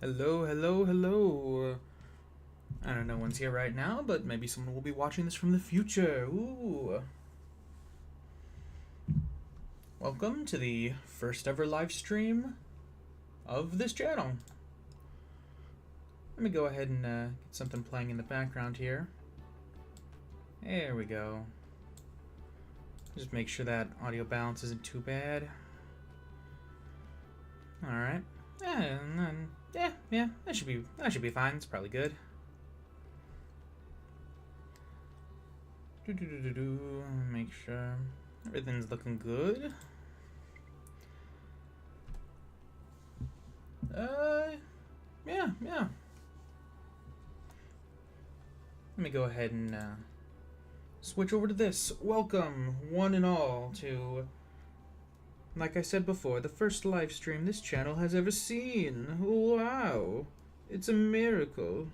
Hello, hello, hello. I don't know one's here right now, but maybe someone will be watching this from the future. Ooh. Welcome to the first ever live stream of this channel. Let me go ahead and get something playing in the background here. There we go. Just make sure that audio balance isn't too bad. Alright. Yeah, that should be fine. It's probably good. Make sure everything's looking good. Yeah. Let me go ahead and switch over to this. Welcome, one and all, to, like I said before, the first live stream this channel has ever seen. Wow, it's a miracle.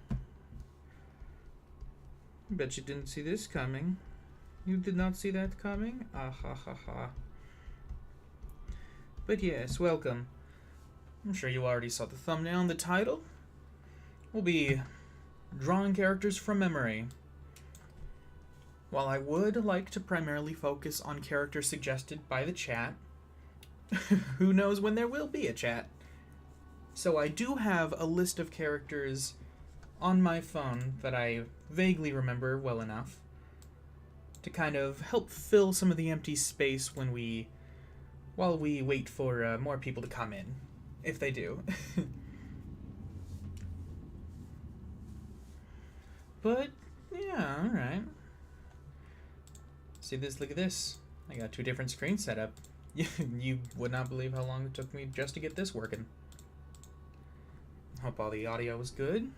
Bet you didn't see this coming. You did not see that coming? Ah ha ha ha. But yes, welcome. I'm sure you already saw the thumbnail and the title. We'll be drawing characters from memory. While I would like to primarily focus on characters suggested by the chat, who knows when there will be a chat. So I do have a list of characters on my phone that I vaguely remember well enough to kind of help fill some of the empty space while we wait for more people to come in, if they do. But yeah, all right. See this? Look at this. I got two different screens set up. You would not believe how long it took me just to get this working. Hope all the audio was good.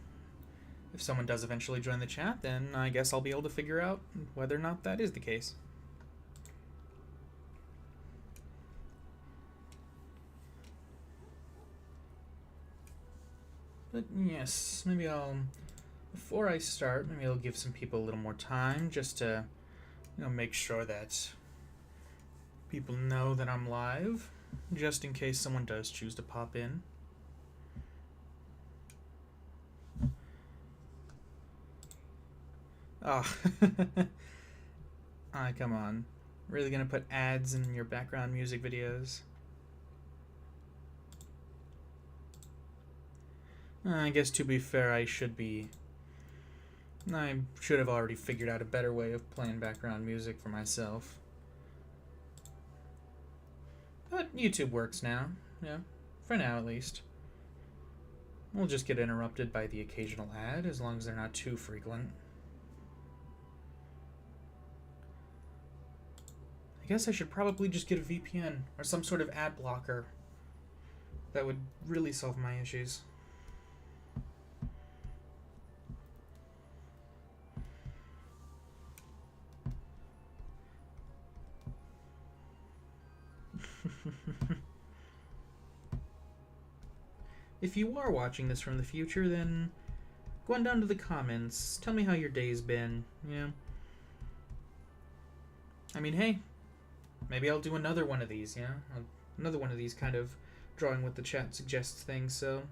If someone does eventually join the chat, then I guess I'll be able to figure out whether or not that is the case. But yes, maybe before I start, maybe I'll give some people a little more time just to, make sure that people know that I'm live, just in case someone does choose to pop in. Oh, come on. Really gonna put ads in your background music videos? I guess to be fair, I should have already figured out a better way of playing background music for myself. But YouTube works now, yeah, for now at least. We'll just get interrupted by the occasional ad, as long as they're not too frequent. I guess I should probably just get a VPN or some sort of ad blocker. That would really solve my issues. If you are watching this from the future, then go on down to the comments. Tell me how your day's been. Yeah. I mean, hey, maybe I'll do another one of these, yeah? Another one of these kind of drawing what the chat suggests things, so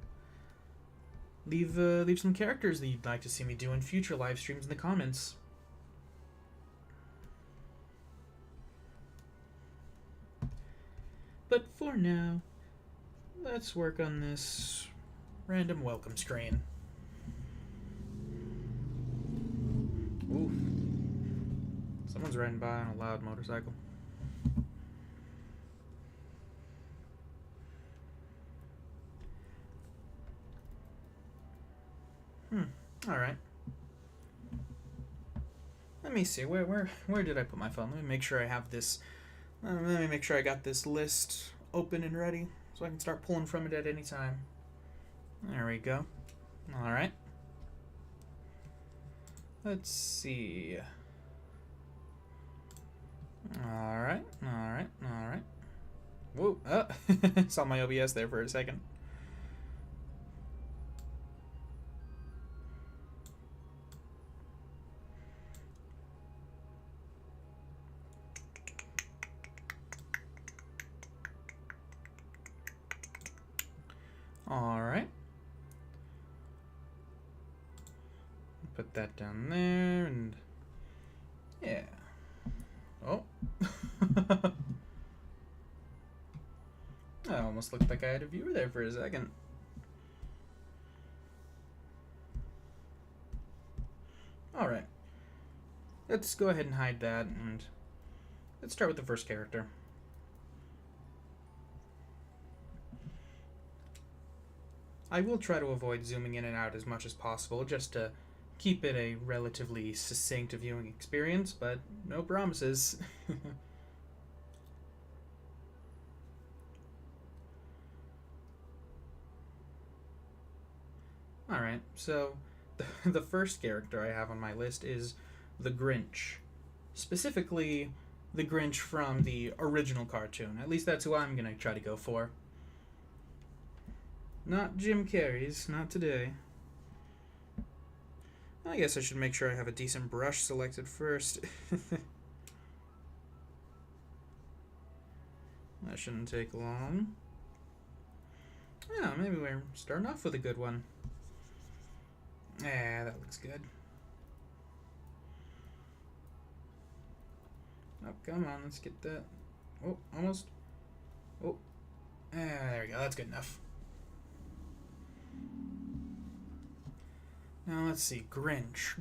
leave some characters that you'd like to see me do in future live streams in the comments. But for now, let's work on this random welcome screen. Ooh. Someone's riding by on a loud motorcycle. Alright. Let me see, where did I put my phone? Let me make sure I have this, let me make sure I got this list open and ready so I can start pulling from it at any time. There we go. Alright. Let's see. Alright. Whoa, saw my OBS there for a second. Alright. Put that down there, and yeah. Oh. I almost looked like I had a viewer there for a second. Alright. Let's go ahead and hide that, and let's start with the first character. I will try to avoid zooming in and out as much as possible, just to keep it a relatively succinct viewing experience, but no promises. Alright, so the first character I have on my list is the Grinch. Specifically, the Grinch from the original cartoon. At least that's who I'm going to try to go for. Not Jim Carrey's, not today. I guess I should make sure I have a decent brush selected first. That shouldn't take long. Yeah, maybe we're starting off with a good one. Yeah, that looks good. Oh, come on, let's get that. Oh, almost. Oh, there we go, that's good enough. Now let's see, Grinch.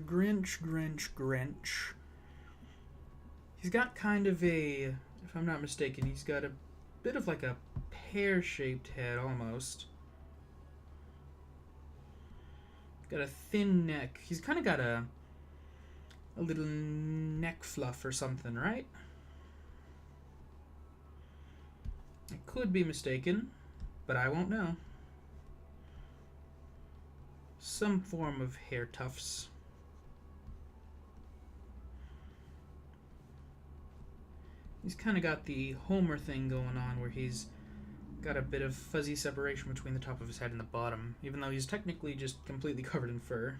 He's got kind of a, if I'm not mistaken, he's got a bit of like a pear-shaped head almost. Got a thin neck. He's kind of got a little neck fluff or something, right? I could be mistaken, but I won't know. Some form of hair tufts. He's kind of got the Homer thing going on where he's got a bit of fuzzy separation between the top of his head and the bottom, even though he's technically just completely covered in fur.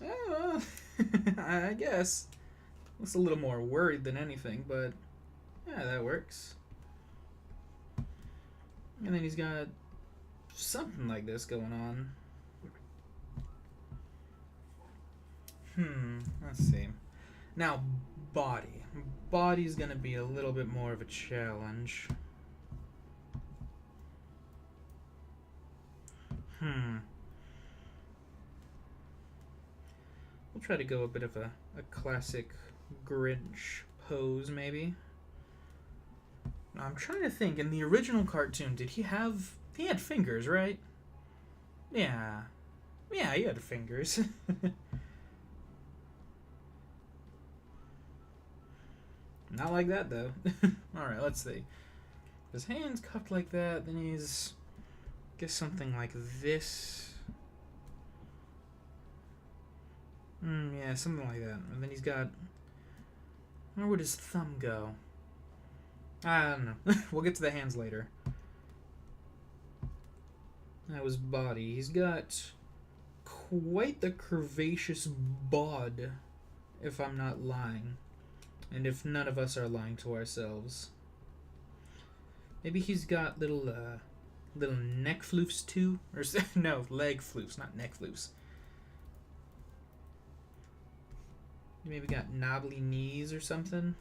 Oh, I guess. Looks a little more worried than anything, but yeah, that works. And then he's got something like this going on. Let's see. Now, body. Body's gonna be a little bit more of a challenge. We'll try to go a bit of a classic Grinch pose, maybe. Now, I'm trying to think, in the original cartoon, did he have... He had fingers, right? Yeah. Yeah, he had fingers. Not like that, though. Alright, let's see. His hands cupped like that, then he's... I guess something like this. Yeah, something like that. And then he's got... Where would his thumb go? I don't know. We'll get to the hands later. That was body. He's got quite the curvaceous bod, if I'm not lying. And if none of us are lying to ourselves. Maybe he's got little neck floofs too? Or no, leg floofs, not neck floofs. Maybe got knobbly knees or something.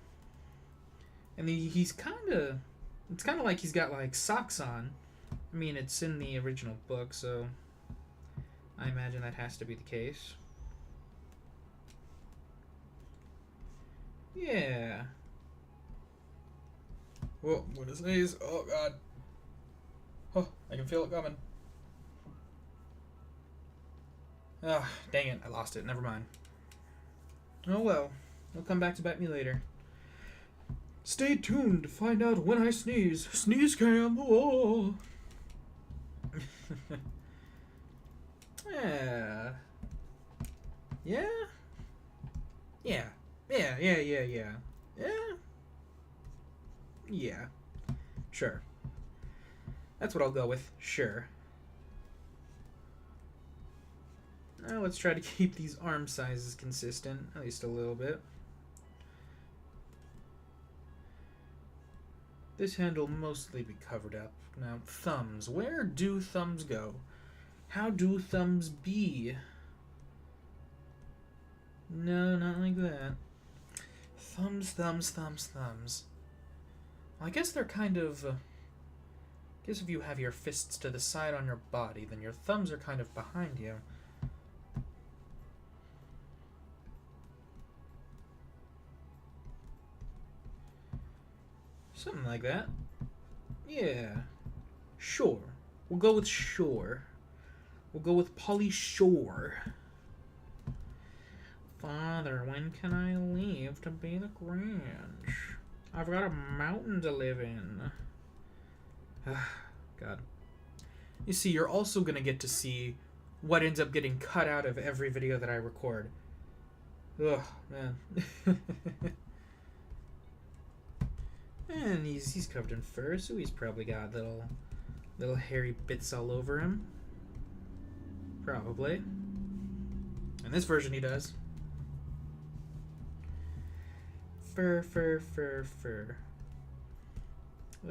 And he's kind of... It's kind of like he's got like socks on. I mean, it's in the original book, so I imagine that has to be the case. Yeah. Whoa, I'm gonna sneeze. Oh, God. Oh, I can feel it coming. Ah, dang it. I lost it. Never mind. Oh, well. It'll come back to bite me later. Stay tuned to find out when I sneeze. Sneeze cam. Oh. Yeah. Yeah? Yeah. Yeah. Sure. That's what I'll go with. Sure. let's try to keep these arm sizes consistent, at least a little bit. This hand will mostly be covered up. Now, thumbs. Where do thumbs go? How do thumbs be? No, not like that. Thumbs, thumbs, thumbs, thumbs. Well, I guess they're kind of... I guess if you have your fists to the side on your body, then your thumbs are kind of behind you. Something like that. Yeah. Sure. We'll go with sure. We'll go with Pauly Shore. Father, when can I leave to be the Grinch? I've got a mountain to live in. God. You see, you're also going to get to see what ends up getting cut out of every video that I record. Ugh, man. And he's covered in fur, so he's probably got little hairy bits all over him. Probably. In this version he does. Fur, fur, fur, fur.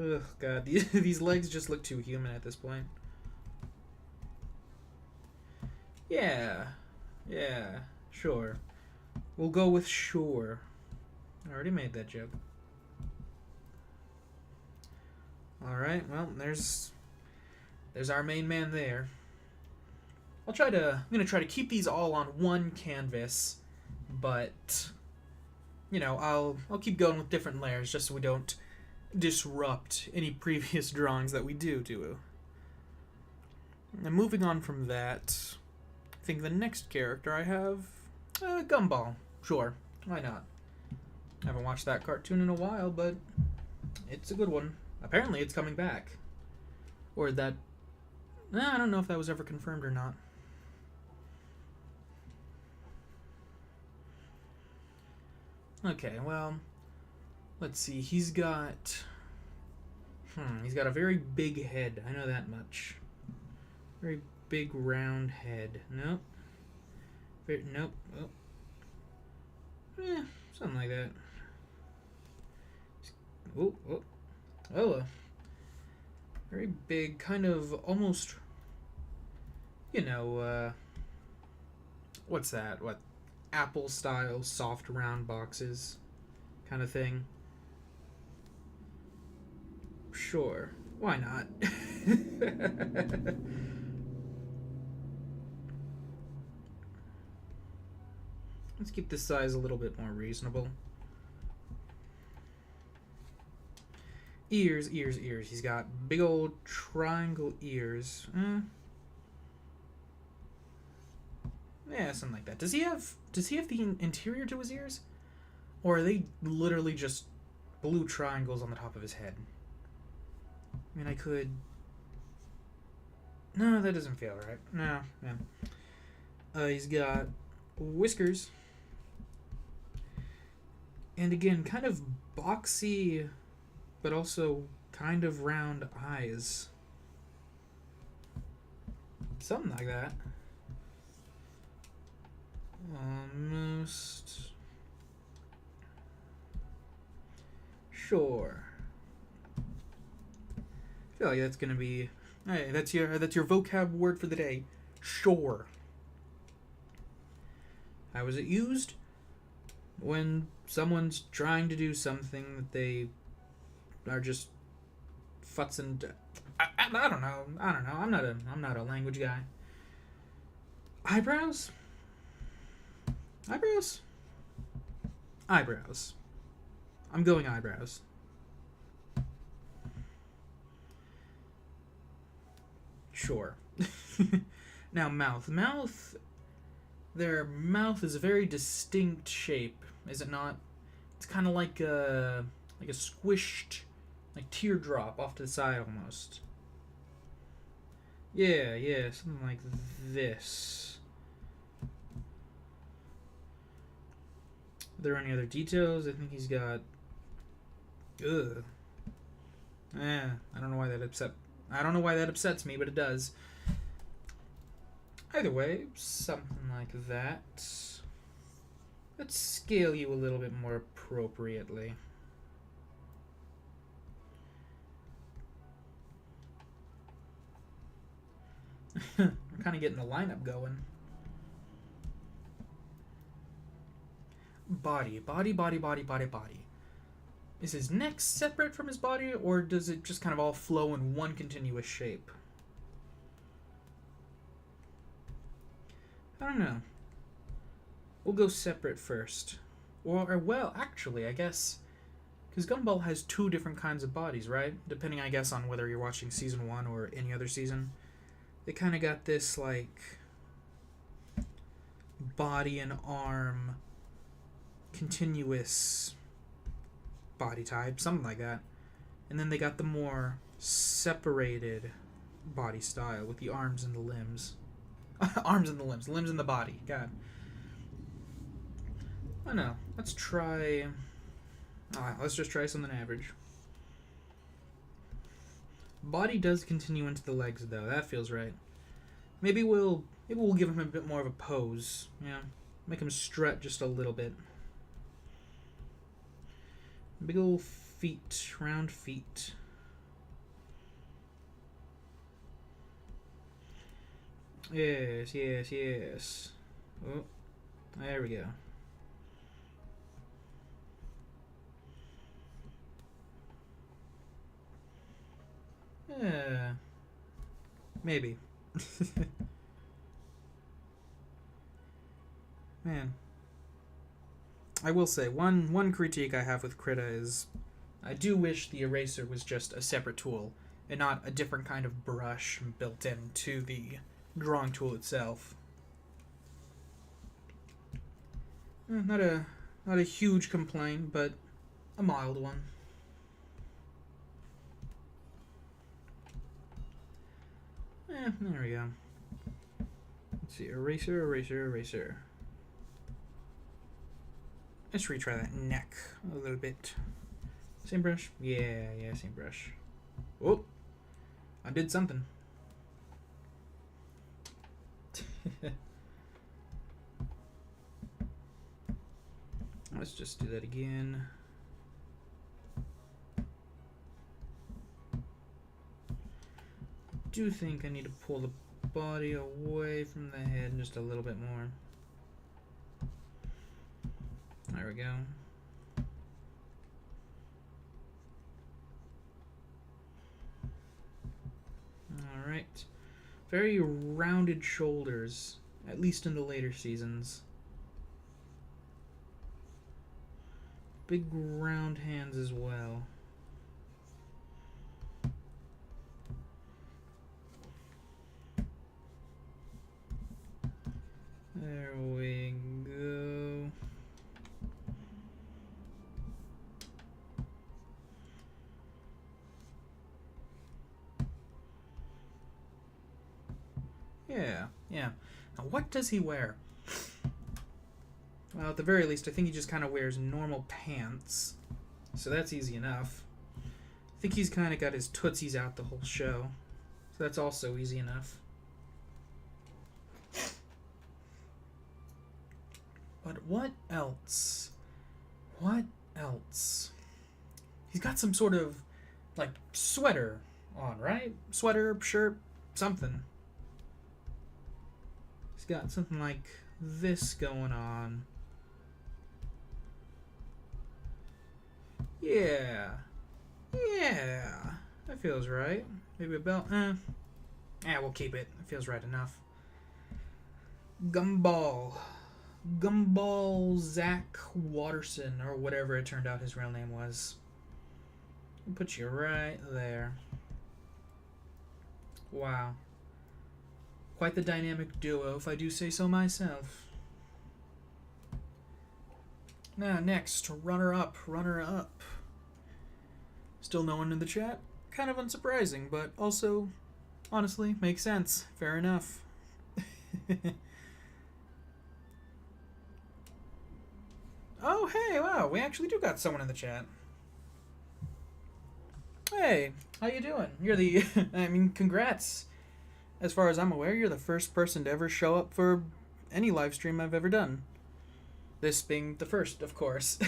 Ugh, God. These legs just look too human at this point. Yeah. Yeah. Sure. We'll go with sure. I already made that joke. Alright, well, there's our main man there. I'm gonna try to keep these all on one canvas, but you know, I'll keep going with different layers just so we don't disrupt any previous drawings that we do. And moving on from that, I think the next character I have, Gumball. Sure, why not? I haven't watched that cartoon in a while, but it's a good one. Apparently it's coming back. Or that... I don't know if that was ever confirmed or not. Okay, well... Let's see, he's got a very big head. I know that much. Very big round head. Nope. Nope. Oh. Something like that. Oh, very big, kind of almost, you know, what's that? What, Apple-style soft round boxes kind of thing? Sure, why not? Let's keep this size a little bit more reasonable. Ears, ears, ears. He's got big old triangle ears. Yeah, something like that. Does he have the interior to his ears? Or are they literally just blue triangles on the top of his head? I mean, I could... No, that doesn't feel right. No, yeah. He's got whiskers. And again, kind of boxy... but also kind of round eyes. Something like that. Almost. Sure. I feel like that's gonna be... Hey, that's your vocab word for the day. Sure. How is it used? When someone's trying to do something that they are just futzing. I don't know. I'm not a language guy. Eyebrows. I'm going eyebrows. Sure. Now mouth. Their mouth is a very distinct shape, is it not? It's kind of like a squished, like teardrop off to the side almost. Yeah, something like this. Are there any other details? I think he's got... Ugh. I don't know why that upsets me, but it does. Either way, something like that. Let's scale you a little bit more appropriately. We're kind of getting the lineup going. Body. Is his neck separate from his body, or does it just kind of all flow in one continuous shape? I don't know. We'll go separate first. Or well, actually, I guess... Because Gumball has two different kinds of bodies, right? Depending, I guess, on whether you're watching Season 1 or any other season. They kind of got this, like... body and arm... continuous... body type, something like that. And then they got the more separated body style with the arms and the limbs. Arms and the limbs and the body. God. I don't know. Let's try... let's just try something average. Body does continue into the legs, though. That feels right. Maybe we'll give him a bit more of a pose. Yeah. Make him strut just a little bit. Big old feet. Round feet. Yes. Oh, there we go. Yeah. Maybe. Man. I will say, one critique I have with Krita is I do wish the eraser was just a separate tool and not a different kind of brush built into the drawing tool itself. Not a huge complaint, but a mild one. There we go. Let's see, eraser. Let's retry that neck a little bit. Same brush? Yeah, same brush. Oh, I did something. Let's just do that again. I do think I need to pull the body away from the head just a little bit more. There we go. Alright. Very rounded shoulders, at least in the later seasons. Big round hands as well. There we go. Yeah. Now, what does he wear? Well, at the very least, I think he just kind of wears normal pants. So that's easy enough. I think he's kind of got his tootsies out the whole show. So that's also easy enough. But what else? What else? He's got some sort of, like, sweater on, right? Sweater, shirt, something. He's got something like this going on. Yeah. That feels right. Maybe a belt. Yeah, we'll keep it. It feels right enough. Gumball Zach Watterson, or whatever it turned out his real name was. I'll put you right there. Wow. Quite the dynamic duo, if I do say so myself. Now, next, runner-up. Still no one in the chat? Kind of unsurprising, but also, honestly, makes sense. Fair enough. Oh, hey, wow, we actually do got someone in the chat. Hey, how you doing? You're the, I mean, congrats. As far as I'm aware, you're the first person to ever show up for any live stream I've ever done. This being the first, of course.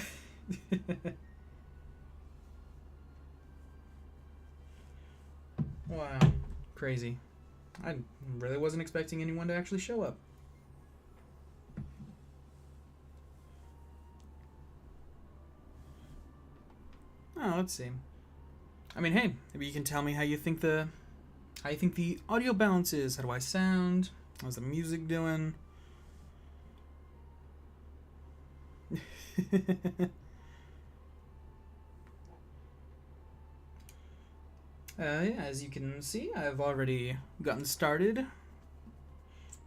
Wow. Crazy. I really wasn't expecting anyone to actually show up. Oh, let's see. I mean, hey, maybe you can tell me how you think the audio balance is. How do I sound? How's the music doing? Yeah, as you can see, I've already gotten started.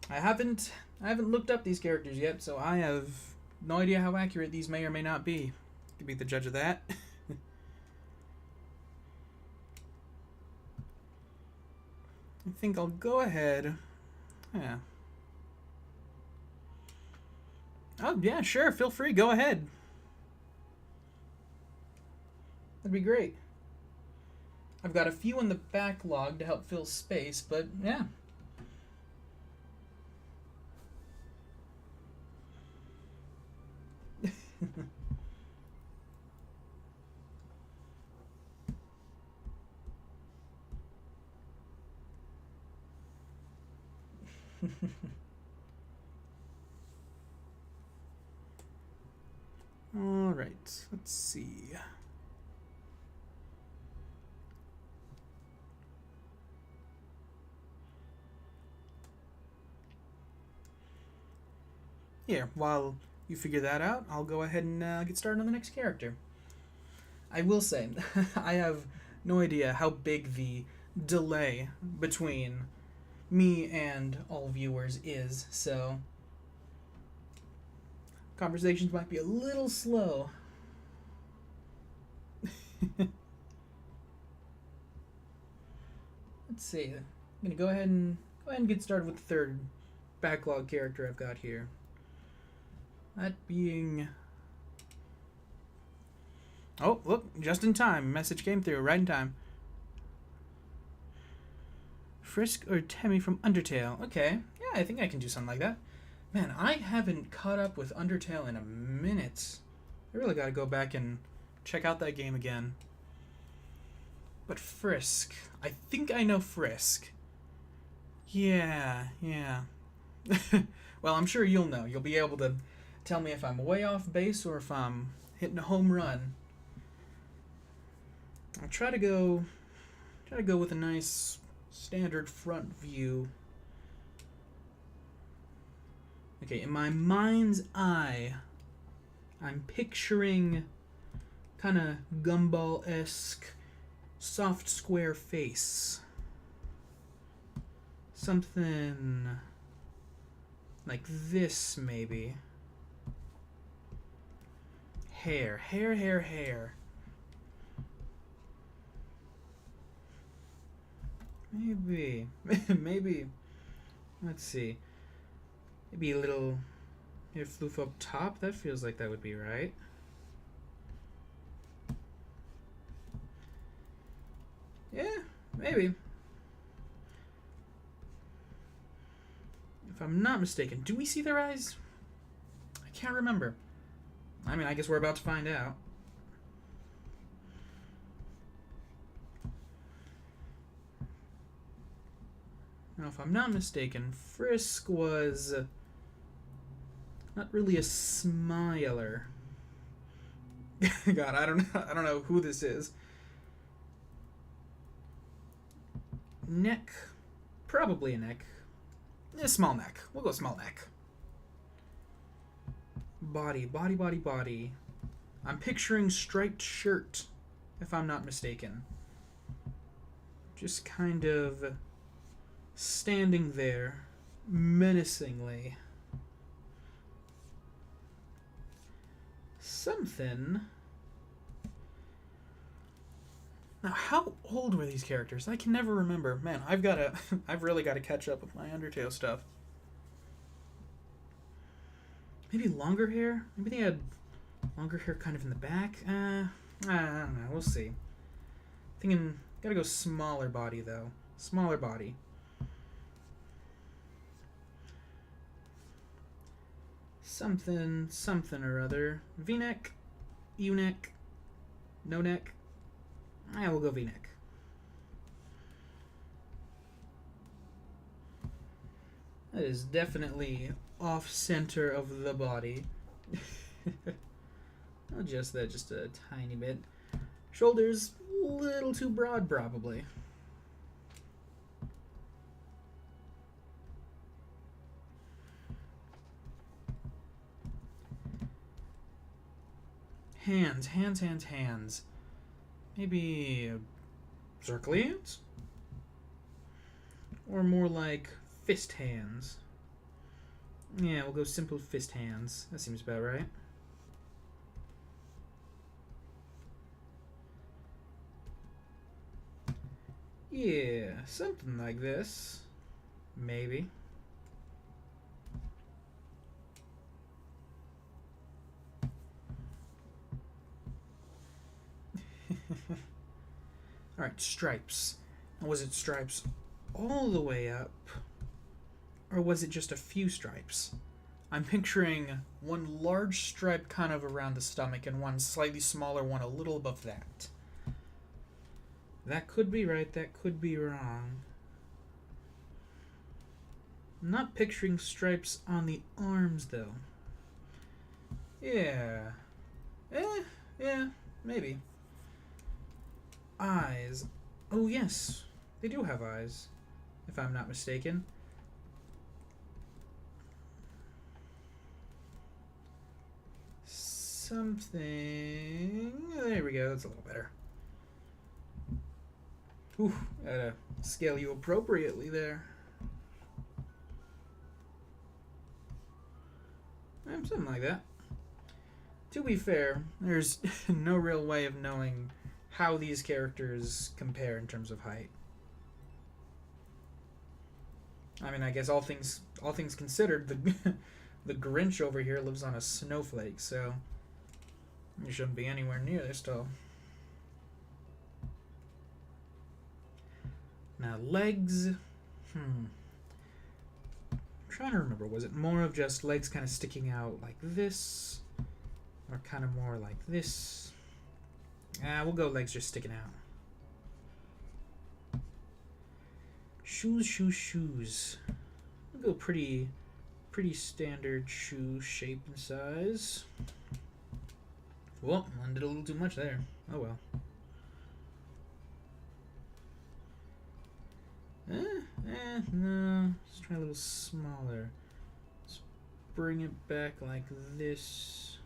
I haven't looked up these characters yet, so I have no idea how accurate these may or may not be. You can be the judge of that. I think I'll go ahead. Yeah. Oh, yeah, sure. Feel free. Go ahead. That'd be great. I've got a few in the backlog to help fill space, but yeah. All right, let's see. Here, while you figure that out, I'll go ahead and get started on the next character. I will say, I have no idea how big the delay between me and all viewers is, so conversations might be a little slow. Let's see. I'm gonna go ahead and get started with the third backlog character I've got here. That being... Oh, look, just in time. Message came through, right in time. Frisk or Temmie from Undertale. Okay, yeah, I think I can do something like that. Man, I haven't caught up with Undertale in a minute. I really gotta go back and check out that game again. But Frisk. I think I know Frisk. Yeah. Well, I'm sure you'll know. You'll be able to tell me if I'm way off base or if I'm hitting a home run. I'll try to go with a nice standard front view. Okay, in my mind's eye, I'm picturing kind of Gumball-esque soft square face. Something like this, maybe. Hair. Maybe. Maybe. Let's see. Maybe a little hair floof up top. That feels like that would be right. Yeah, maybe. If I'm not mistaken, do we see their eyes? I can't remember. I mean, I guess we're about to find out. Now, if I'm not mistaken, Frisk was not really a smiler. God, I don't know who this is. Neck, probably a neck. Yeah, small neck. We'll go small neck. Body. I'm picturing striped shirt, if I'm not mistaken. Just kind of standing there menacingly. Something. Now, how old were these characters? I can never remember. Man, I've really got to catch up with my Undertale stuff. Maybe longer hair? Maybe they had longer hair kind of in the back? I don't know. We'll see. Thinking, gotta go smaller body, though. Smaller body. something, something or other. V-neck, U-neck, no neck. We'll go V-neck. That is definitely off-center of the body. Adjust that just a tiny bit. Shoulders, a little too broad, probably. Hands. Maybe circly hands? Or more like fist hands. Yeah, we'll go simple fist hands. That seems about right. Yeah, something like this. Maybe. Alright, stripes. Was it stripes all the way up? Or was it just a few stripes? I'm picturing one large stripe kind of around the stomach and one slightly smaller one a little above that. That could be right, that could be wrong. I'm not picturing stripes on the arms, though. Yeah. Yeah, maybe. Eyes. Oh, yes. They do have eyes, if I'm not mistaken. Something... There we go, that's a little better. Ooh, gotta scale you appropriately there. Something like that. To be fair, there's no real way of knowing how these characters compare in terms of height. I mean, I guess all things considered, the Grinch over here lives on a snowflake, so you shouldn't be anywhere near this tall. Now legs, I'm trying to remember, was it more of just legs kind of sticking out like this, or kind of more like this? We'll go legs just sticking out. Shoes. We'll go pretty standard shoe shape and size. Well, I did a little too much there. Oh well. No. Let's try a little smaller. Let's bring it back like this.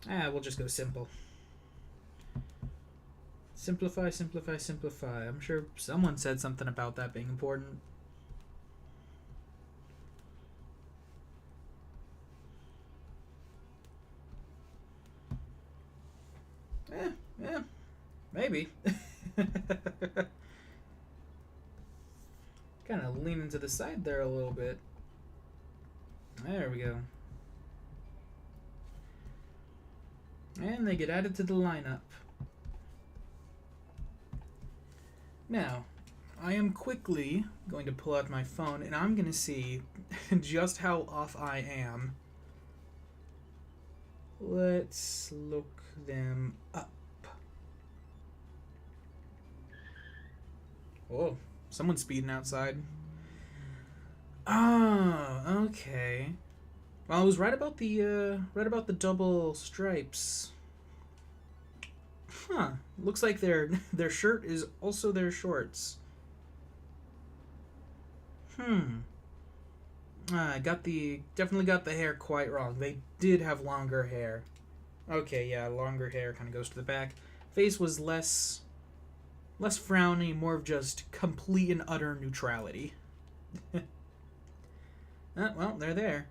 We'll just go simple. Simplify. I'm sure someone said something about that being important. Maybe. Kind of leaning to the side there a little bit. There we go. And they get added to the lineup. Now, I am quickly going to pull out my phone and I'm going to see just how off I am. Let's look them up. Oh, someone's speeding outside. Oh, okay. Well, I was right about the double stripes. Huh. Looks like their shirt is also their shorts. Definitely got the hair quite wrong. They did have longer hair. Okay, yeah, longer hair kind of goes to the back. Face was less frowny, more of just complete and utter neutrality. Well, they're there.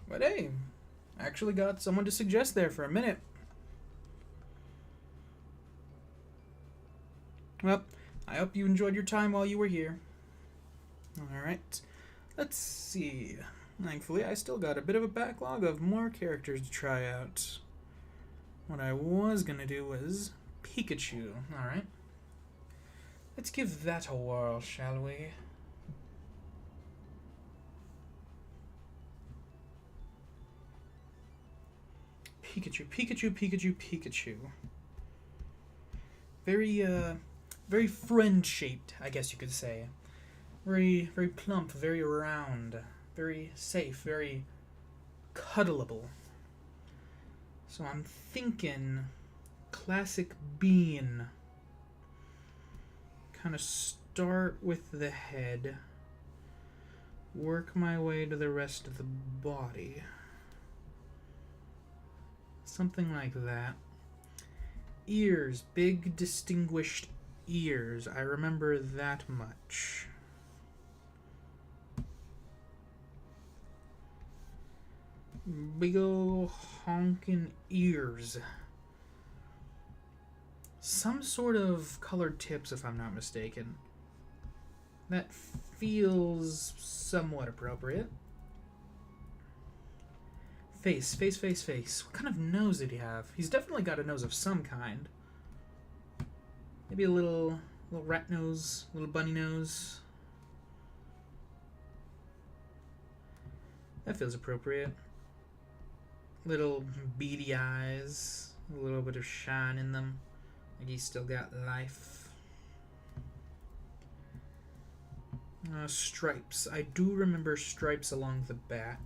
But hey, actually got someone to suggest there for a minute. Well, I hope you enjoyed your time while you were here. Alright, let's see. Thankfully, I still got a bit of a backlog of more characters to try out. What I was gonna do was Pikachu. Alright. Let's give that a whirl, shall we? Pikachu, Pikachu, Pikachu, Pikachu. Very friend-shaped, I guess you could say. Very plump, very round, very safe, very cuddleable. So I'm thinking classic bean. Kind of start with the head, work my way to the rest of the body. Something like that. Ears, big distinguished ears. I remember that much. Big ol' honkin' ears. Some sort of colored tips, if I'm not mistaken. That feels somewhat appropriate. Face. What kind of nose did he have? He's definitely got a nose of some kind. Maybe a little rat nose, little bunny nose. That feels appropriate. Little beady eyes, a little bit of shine in them. Like he's still got life. Stripes. I do remember stripes along the back.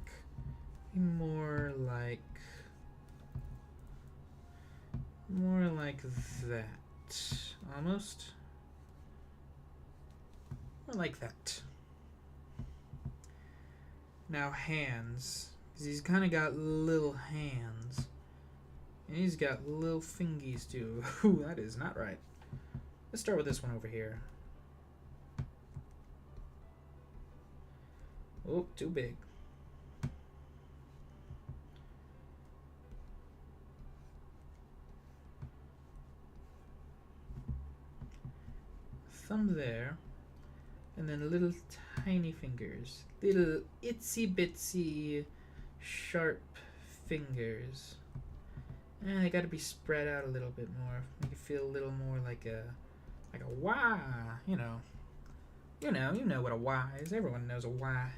More like that. Almost. More like that. Now hands. Because he's kind of got little hands. And he's got little fingies too. Ooh, that is not right. Let's start with this one over here. Oh, too big. Thumb there. And then little tiny fingers. Little itsy bitsy sharp fingers. And they gotta be spread out a little bit more. Make it feel a little more like a Y, you know. You know what a Y is. Everyone knows a Y.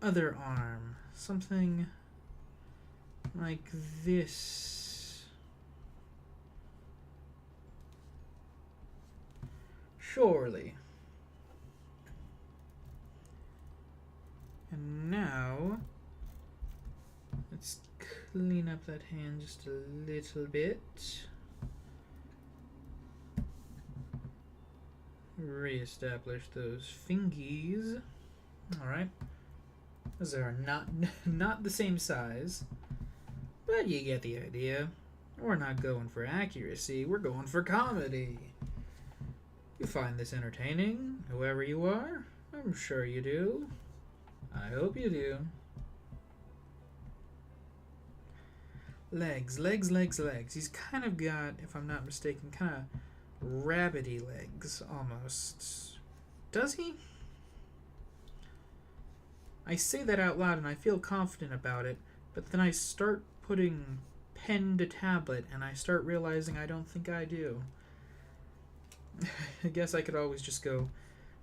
Other arm. Something like this. Surely. And now, let's clean up that hand just a little bit. Reestablish those fingies. Alright. Those are not the same size, but you get the idea. We're not going for accuracy, we're going for comedy. You find this entertaining, whoever you are? I'm sure you do. I hope you do. Legs. He's kind of got, if I'm not mistaken, kind of rabbity legs, almost. Does he? I say that out loud and I feel confident about it, but then I start putting pen to tablet and I start realizing I don't think I do. I guess I could always just go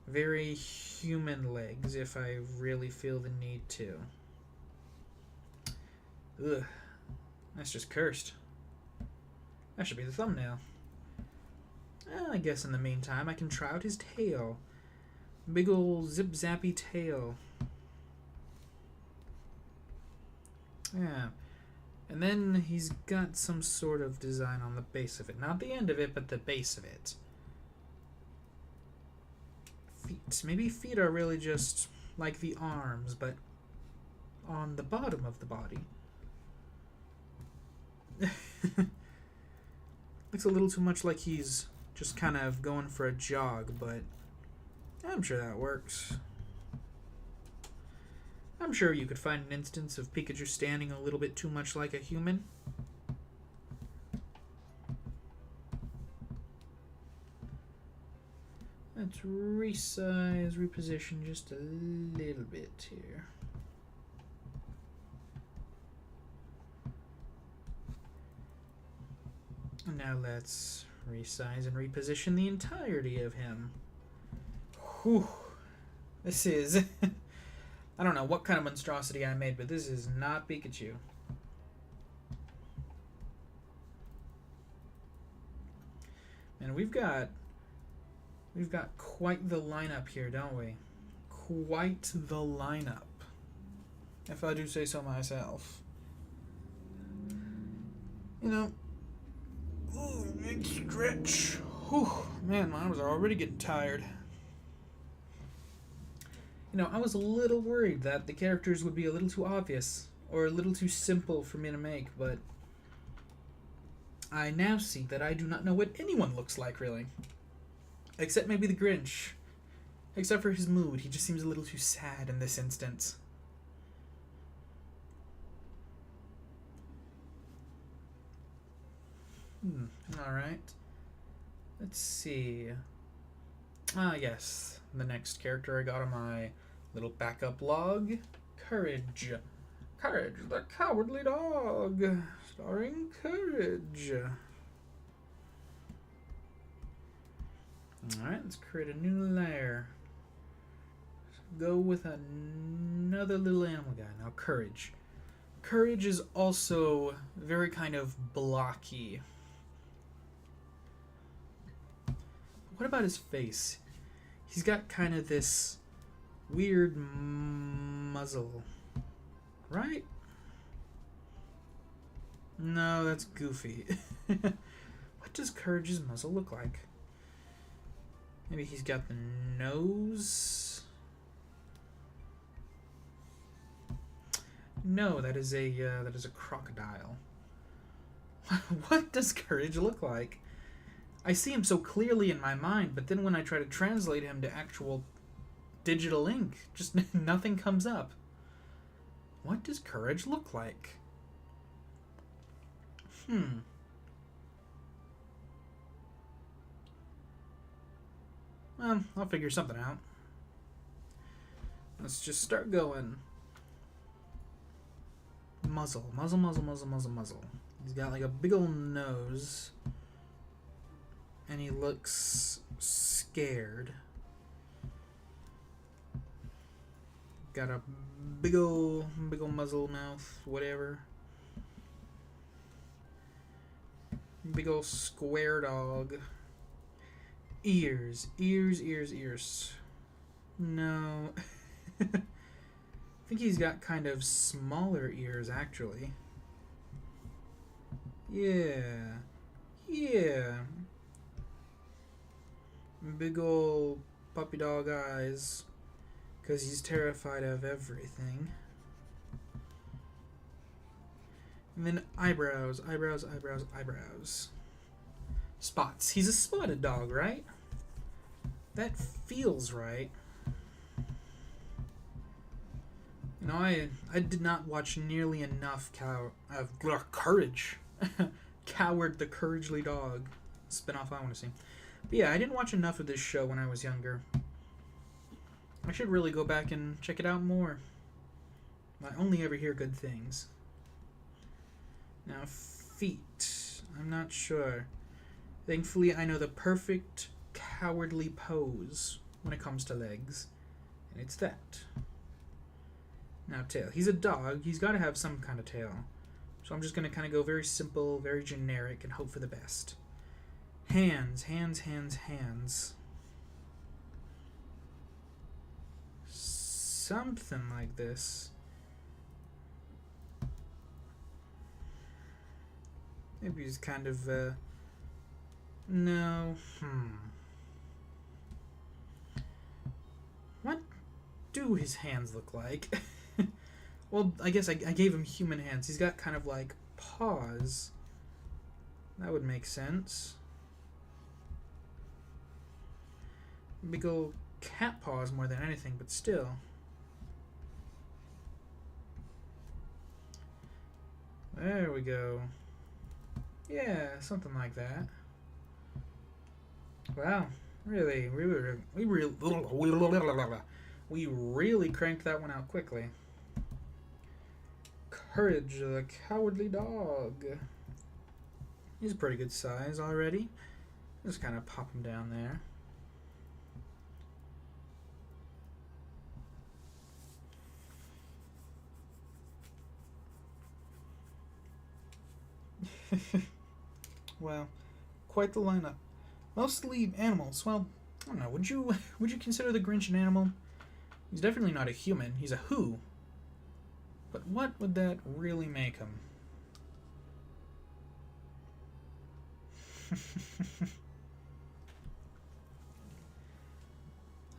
very human legs if I really feel the need to. Ugh. That's just cursed. That should be the thumbnail. Well, I guess in the meantime I can try out his tail. Big ol' zip-zappy tail. Yeah. And then he's got some sort of design on the base of it. Not the end of it, but the base of it. Feet. Maybe feet are really just like the arms, but on the bottom of the body. Looks a little too much like he's just kind of going for a jog, but I'm sure that works. I'm sure you could find an instance of Pikachu standing a little bit too much like a human. Let's resize, reposition just a little bit here. And now let's resize and reposition the entirety of him. Whew. This is... I don't know what kind of monstrosity I made, but this is not Pikachu. And we've got quite the lineup here, don't we? Quite the lineup, if I do say so myself. You know, ooh, big stretch. Whew, man, my arms are already getting tired. You know, I was a little worried that the characters would be a little too obvious or a little too simple for me to make, but I now see that I do not know what anyone looks like, really. Except maybe the Grinch. Except for his mood, he just seems a little too sad in this instance. Alright. Let's see. Ah, yes. The next character I got on my little backup log. Courage. Courage, the Cowardly Dog. Starring Courage. Alright, let's create a new layer. Go with another little animal guy. Now, Courage. Courage is also very kind of blocky. What about his face? He's got kind of this weird muzzle. Right? No, that's Goofy. What does Courage's muzzle look like? Maybe he's got the nose? No, that is a crocodile. What does Courage look like? I see him so clearly in my mind, but then when I try to translate him to actual digital ink, just nothing comes up. What does Courage look like? Well, I'll figure something out. Let's just start going. Muzzle. He's got like a big old nose. And he looks scared. Got a big ol' muzzle mouth, whatever. Big ol' square dog. Ears. No. I think he's got kind of smaller ears, actually. Yeah. Big ol' puppy dog eyes. Because he's terrified of everything. And then eyebrows. Spots. He's a spotted dog, right? That feels right. You know, I did not watch nearly enough Courage. Coward the Couragely Dog. Spinoff I want to see. But yeah, I didn't watch enough of this show when I was younger. I should really go back and check it out more. I only ever hear good things. Now, feet. I'm not sure. Thankfully, I know the perfect cowardly pose when it comes to legs. And it's that. Now, tail. He's a dog. He's got to have some kind of tail. So I'm just going to kind of go very simple, very generic, and hope for the best. Hands. Something like this. Maybe he's kind of, no. What do his hands look like? Well, I guess I gave him human hands. He's got kind of like paws. That would make sense. Big ol' cat paws more than anything, but still. There we go. Yeah, something like that. Wow, we really cranked that one out quickly. Courage, the Cowardly Dog. He's a pretty good size already. Just kind of pop him down there. Well, quite the lineup. Mostly animals. Well, I don't know. Would you consider the Grinch an animal? He's definitely not a human. He's a who. But what would that really make him?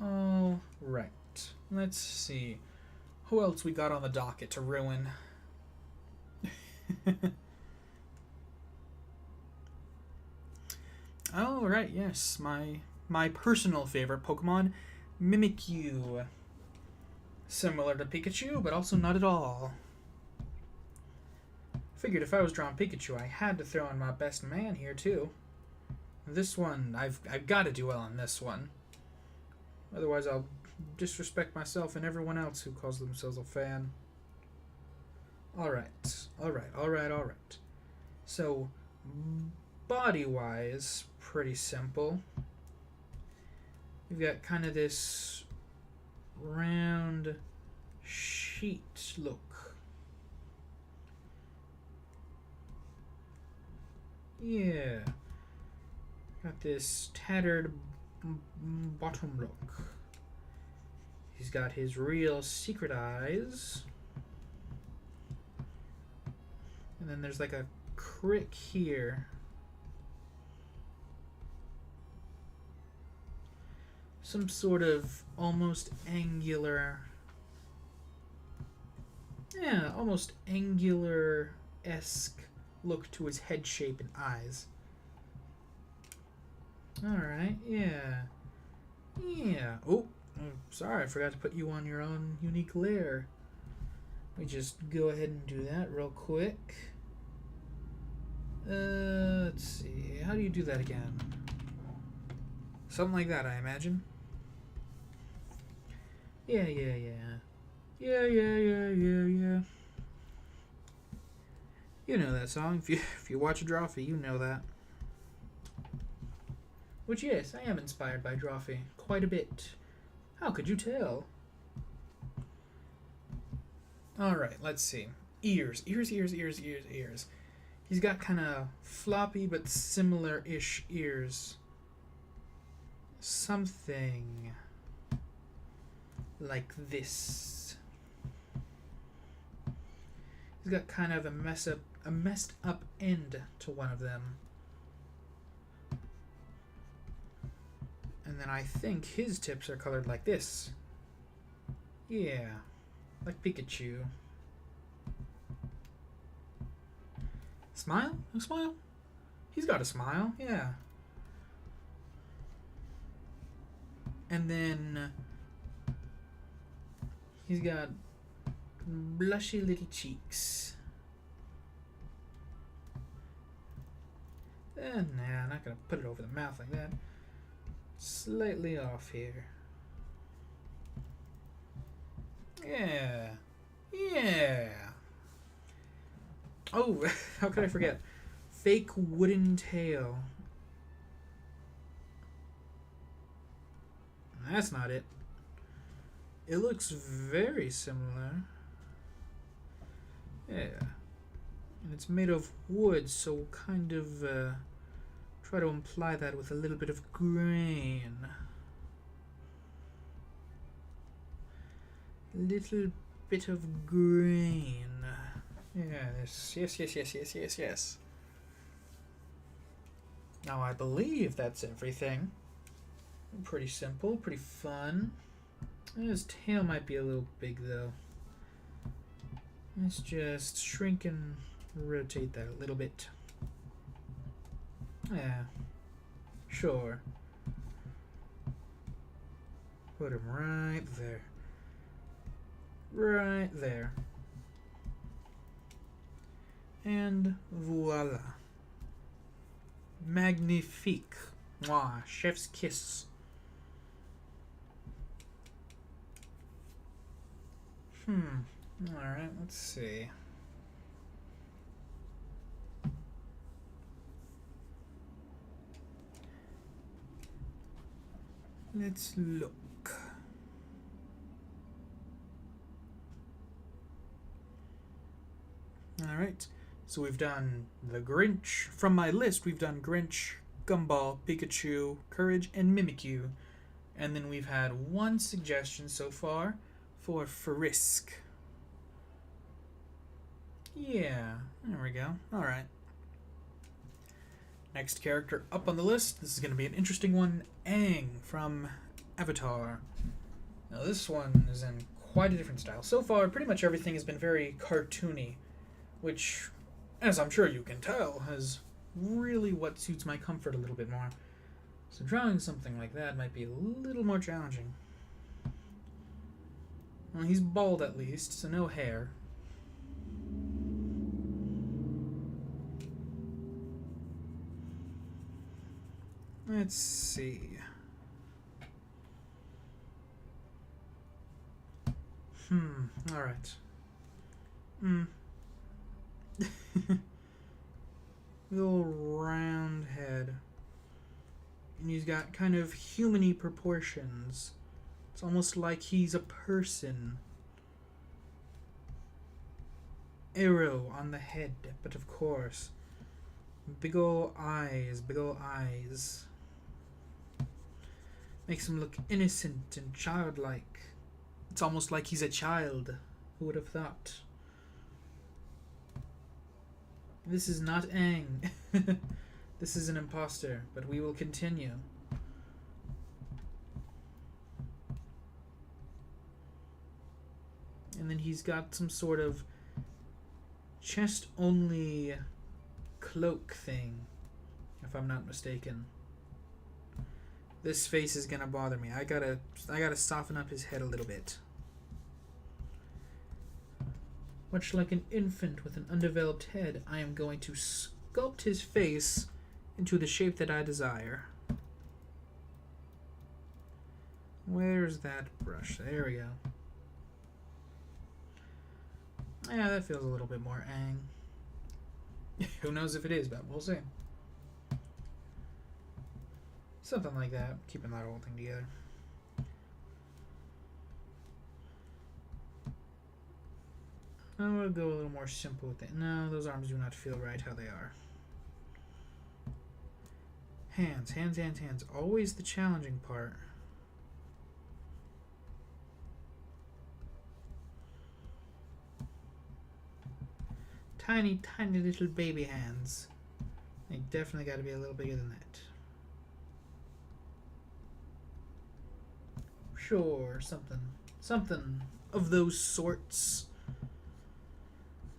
All right. Let's see. Who else we got on the docket to ruin? Oh, right, yes. My personal favorite Pokemon, Mimikyu. Similar to Pikachu, but also not at all. Figured if I was drawing Pikachu, I had to throw in my best man here, too. This one, I've got to do well on this one. Otherwise, I'll disrespect myself and everyone else who calls themselves a fan. Alright. So, body-wise, pretty simple. You've got kind of this round sheet look. Yeah. Got this tattered bottom look. He's got his real secret eyes. And then there's like a crick here. Some sort of almost angular... Yeah, almost angular-esque look to his head shape and eyes. Alright, yeah. Yeah. Oh, sorry, I forgot to put you on your own unique layer. We just go ahead and do that real quick. Let's see. How do you do that again? Something like that, I imagine. Yeah. You know that song. If you watch Drawfee, you know that. Which, yes, I am inspired by Drawfee. Quite a bit. How could you tell? Alright, let's see. Ears. He's got kind of floppy but similar-ish ears. Something like this. He's got kind of a messed up end to one of them. And then I think his tips are colored like this. Yeah, like Pikachu. Smile? No smile? He's got a smile, yeah. And then he's got blushy little cheeks. Nah, I'm not gonna put it over the mouth like that. Slightly off here. Yeah. Oh, how could I forget? Fake wooden tail. That's not it. It looks very similar. Yeah. And it's made of wood, so we'll kind of try to imply that with a little bit of grain. Little bit of grain. Yes. Now I believe that's everything. Pretty simple, pretty fun. His tail might be a little big though. Let's just shrink and rotate that a little bit. Yeah, sure. Put him right there. Right there. And voila. Magnifique. Mwah, chef's kiss. Alright, let's see. Let's look. Alright, so we've done the Grinch. From my list, we've done Grinch, Gumball, Pikachu, Courage, and Mimikyu. And then we've had one suggestion so far for Frisk. Yeah, there we go. Alright. Next character up on the list. This is going to be an interesting one. Aang from Avatar. Now this one is in quite a different style. So far, pretty much everything has been very cartoony, which, as I'm sure you can tell, is really what suits my comfort a little bit more. So drawing something like that might be a little more challenging. Well, he's bald at least, so no hair. Let's see. Alright. Little round head. And he's got kind of human-y proportions. It's almost like he's a person. Arrow on the head, but of course. Big ol' eyes, big ol' eyes. Makes him look innocent and childlike. It's almost like he's a child. Who would have thought? This is not Aang. This is an imposter, but we will continue. And then he's got some sort of chest-only cloak thing, if I'm not mistaken. This face is gonna bother me. I gotta soften up his head a little bit. Much like an infant with an undeveloped head, I am going to sculpt his face into the shape that I desire. Where's that brush? There we go. Yeah, that feels a little bit more Aang. Who knows if it is, but we'll see. Something like that, keeping that whole thing together. I'm going to go a little more simple with it. No, those arms do not feel right how they are. Hands, hands, hands, hands. Always the challenging part. Tiny, tiny little baby hands. They definitely got to be a little bigger than that. Sure, something of those sorts.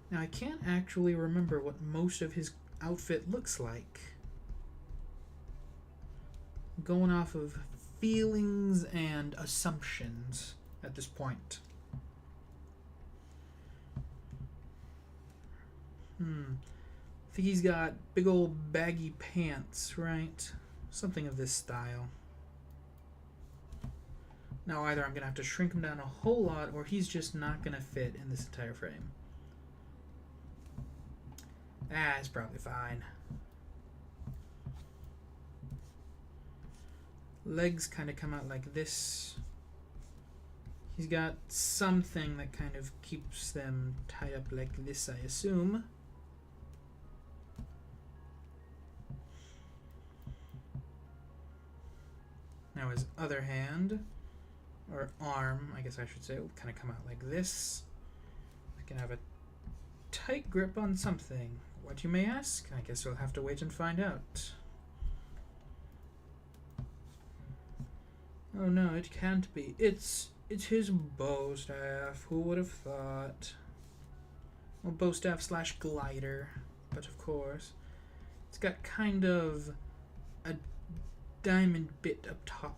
Now I can't actually remember what most of his outfit looks like. I'm going off of feelings and assumptions at this point. I think he's got big old baggy pants, right? Something of this style. Now either I'm going to have to shrink him down a whole lot, or he's just not going to fit in this entire frame. Ah, it's probably fine. Legs kind of come out like this. He's got something that kind of keeps them tied up like this, I assume. Now his other hand, or arm, I guess I should say, will kind of come out like this. I can have a tight grip on something. What, you may ask? I guess we'll have to wait and find out. Oh no, it can't be. It's his bow staff. Who would have thought? Well, bow staff slash glider, but of course, it's got kind of a diamond bit up top.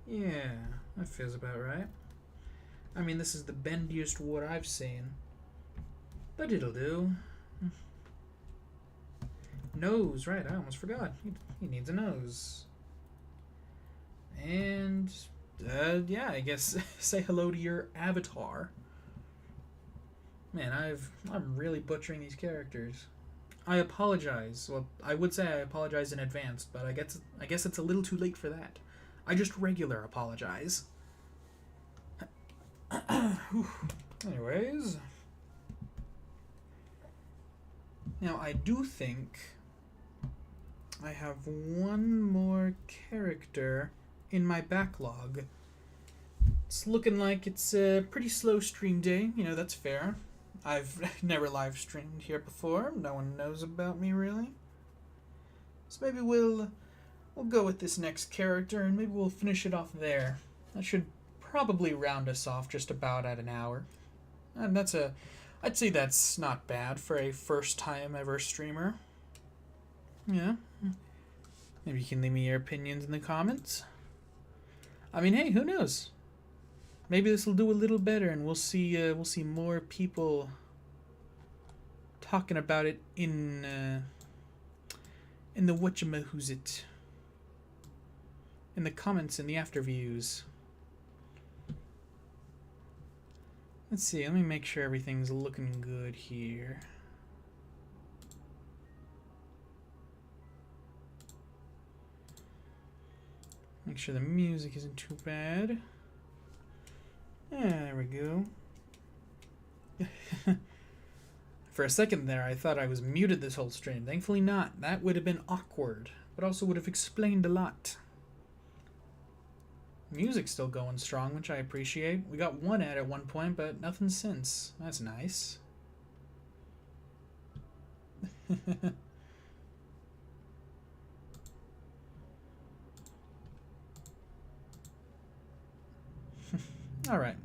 Yeah, that feels about right. I mean, this is the bendiest wood I've seen, but it'll do. Nose, right, I almost forgot. He needs a nose. And, yeah, I guess say hello to your avatar. Man, I'm really butchering these characters. I apologize. Well, I would say I apologize in advance, but I guess it's a little too late for that. I just regular apologize. Anyways, now I do think I have one more character in my backlog. It's looking like it's a pretty slow stream day. You know, that's fair. I've never live streamed here before. No one knows about me really. So maybe we'll go with this next character and maybe we'll finish it off there. That should probably round us off just about at an hour. And I'd say that's not bad for a first time ever streamer. Yeah. Maybe you can leave me your opinions in the comments. I mean, hey, who knows? Maybe this will do a little better, and we'll see more people talking about it in the whatchamahoosit, in the comments and the afterviews. Let's see. Let me make sure everything's looking good here. Make sure the music isn't too bad. There we go. For a second there, I thought I was muted this whole stream. Thankfully not. That would have been awkward, but also would have explained a lot. Music's still going strong, which I appreciate. We got one ad at one point, but nothing since. That's nice. Alright.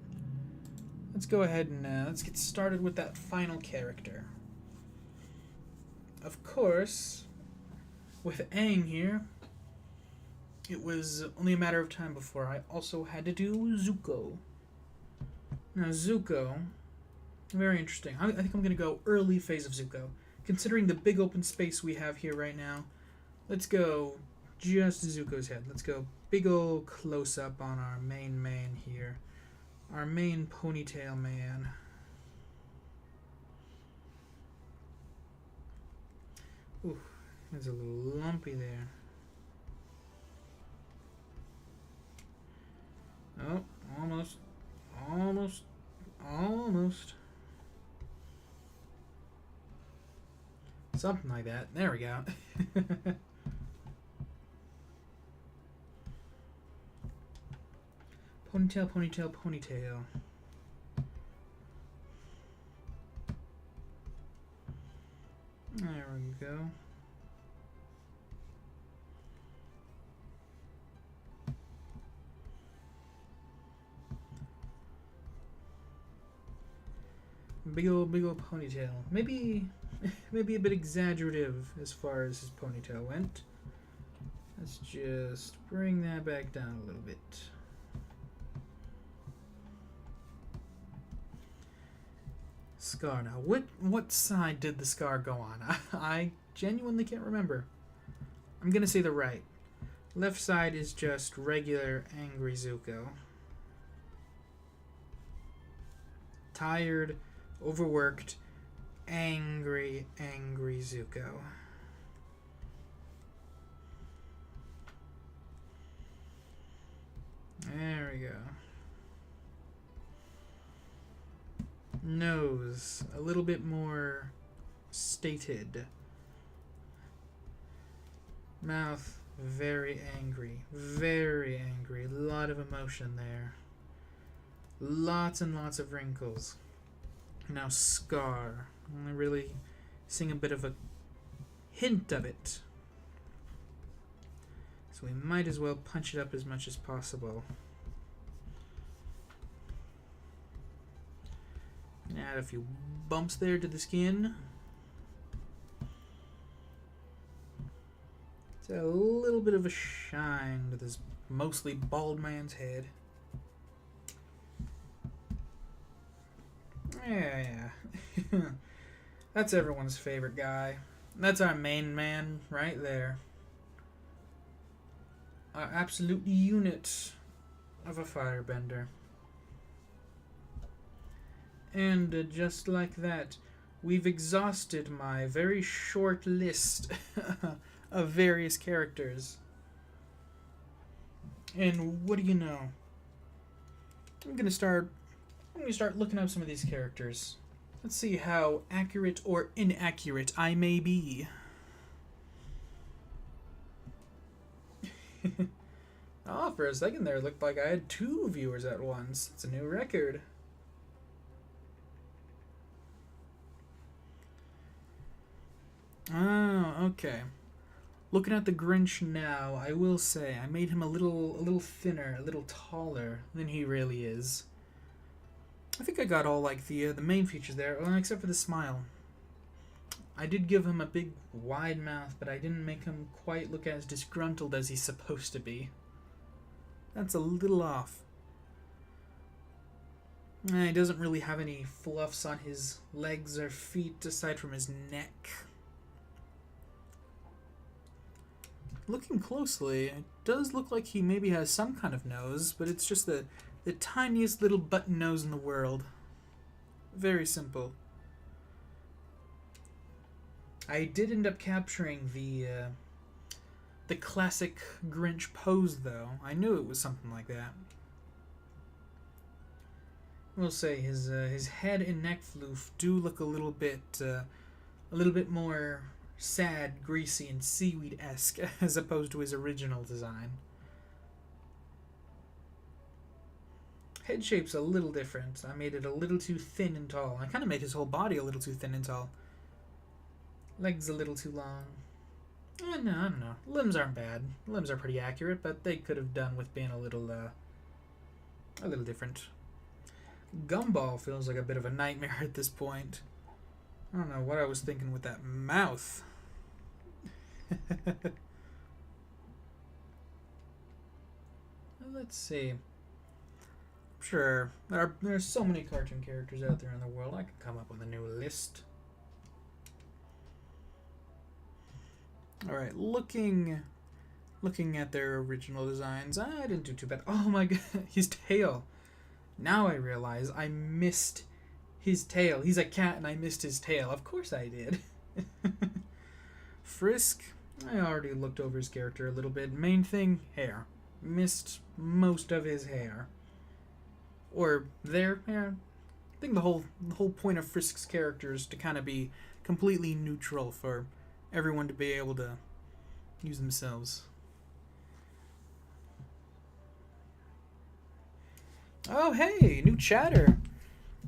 Let's go ahead and let's get started with that final character. Of course, with Aang here, it was only a matter of time before I also had to do Zuko. Now Zuko, very interesting. I think I'm going to go early phase of Zuko. Considering the big open space we have here right now, let's go just Zuko's head. Let's go big ol' close-up on our main man here. Our main ponytail man. Ooh, there's a little lumpy there. Oh, almost. Something like that. There we go. Ponytail, ponytail, ponytail. There we go. Big old ponytail. Maybe a bit exaggerative as far as his ponytail went. Let's just bring that back down a little bit. Scar now. What side did the scar go on? I genuinely can't remember. I'm gonna say the right. Left side is just regular angry Zuko. Tired, overworked, angry Zuko. There we go. Nose, a little bit more stated. Mouth, very angry. A lot of emotion there. Lots and lots of wrinkles. Now scar. Only really seeing a bit of a hint of it. So we might as well punch it up as much as possible. Add a few bumps there to the skin. It's a little bit of a shine to this mostly bald man's head. Yeah. That's everyone's favorite guy. That's our main man right there. Our absolute unit of a firebender. And just like that, we've exhausted my very short list of various characters. And what do you know? I'm gonna start looking up some of these characters. Let's see how accurate or inaccurate I may be. Oh, for a second there, it looked like I had 2 viewers at once. It's a new record. Oh, okay. Looking at the Grinch now, I will say I made him a little thinner, a little taller than he really is. I think I got all like the main features there, except for the smile. I did give him a big wide mouth, but I didn't make him quite look as disgruntled as he's supposed to be. That's a little off. He doesn't really have any fluffs on his legs or feet aside from his neck. Looking closely, it does look like he maybe has some kind of nose, but it's just the tiniest little button nose in the world. Very simple. I did end up capturing the classic Grinch pose, though. I knew it was something like that. We'll say his head and neck floof do look a little bit more sad, greasy, and seaweed-esque as opposed to his original design. Head shape's a little different. I made it a little too thin and tall. I kind of made his whole body a little too thin and tall. Legs a little too long. No, I don't know. Limbs aren't bad. Limbs are pretty accurate, but they could have done with being a little different. Gumball feels like a bit of a nightmare at this point. I don't know what I was thinking with that mouth. Let's see. Sure, there are so many cartoon characters out there in the world. I could come up with a new list. Alright, looking at their original designs, I didn't do too bad. Oh my god, his tail. Now I realize I missed his tail. He's a cat and I missed his tail. Of course I did. Frisk, I already looked over his character a little bit. Main thing, hair. Missed most of his hair. Or their hair. I think the whole point of Frisk's character is to kind of be completely neutral for everyone to be able to use themselves. Oh, hey, new chatter.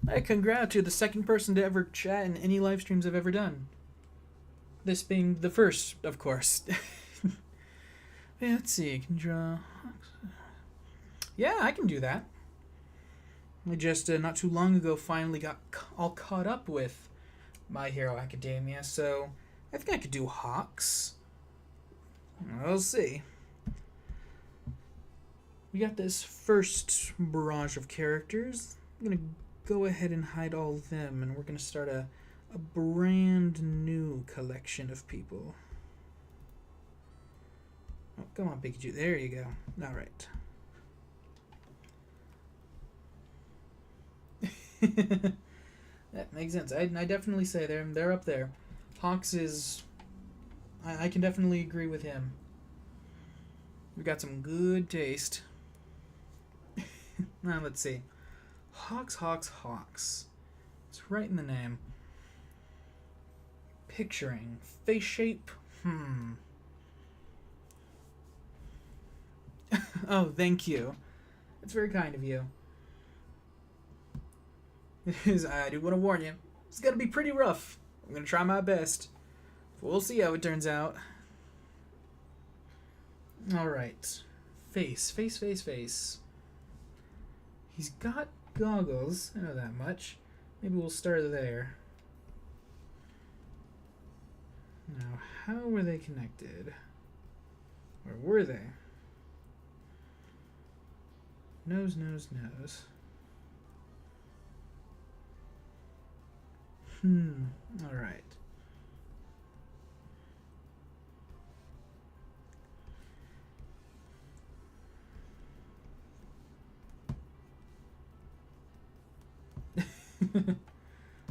Hey, congrats, you're the second person to ever chat in any live streams I've ever done. This being the first, of course. Yeah, let's see, I can draw. Yeah, I can do that. I just, not too long ago, finally got all caught up with My Hero Academia, so I think I could do Hawks. We'll see. We got this first barrage of characters. I'm going to go ahead and hide all of them, and we're going to start a brand new collection of people. Oh, come on, Pikachu. There you go. All right. That makes sense. I definitely say they're up there. Hawks is... I can definitely agree with him. We got some good taste. Now let's see. Hawks. It's right in the name. Picturing. Face shape. Oh, thank you. It's very kind of you. I do want to warn you. It's going to be pretty rough. I'm going to try my best. We'll see how it turns out. Alright. Face. He's got goggles. I know that much. Maybe we'll start there. Now, how were they connected? Or were they? Nose. Alright.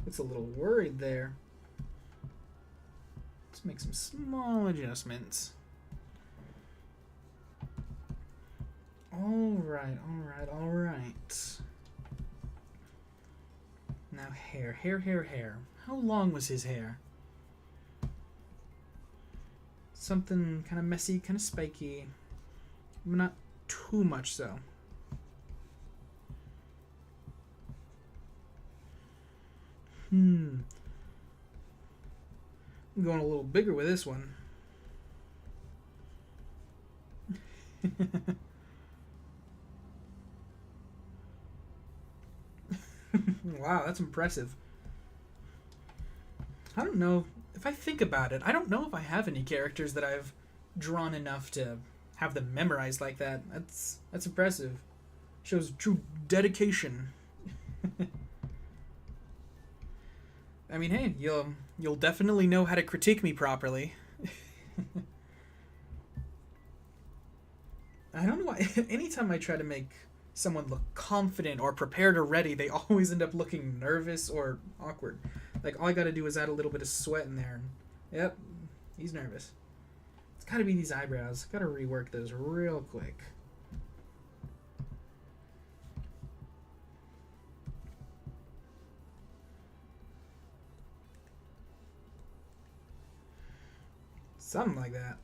Looks a little worried there. Let's make some small adjustments. Alright. Now hair. How long was his hair? Something kind of messy, kind of spiky. But not too much so. I'm going a little bigger with this one. Wow, that's impressive. I don't know, if I think about it, I don't know if I have any characters that I've drawn enough to have them memorized like that. That's impressive. Shows true dedication. I mean, hey, you'll definitely know how to critique me properly. I don't know why. Anytime I try to make someone look confident or prepared or ready, they always end up looking nervous or awkward. Like, all I gotta do is add a little bit of sweat in there, and yep, he's nervous. It's gotta be these eyebrows. Gotta rework those real quick. Something like that.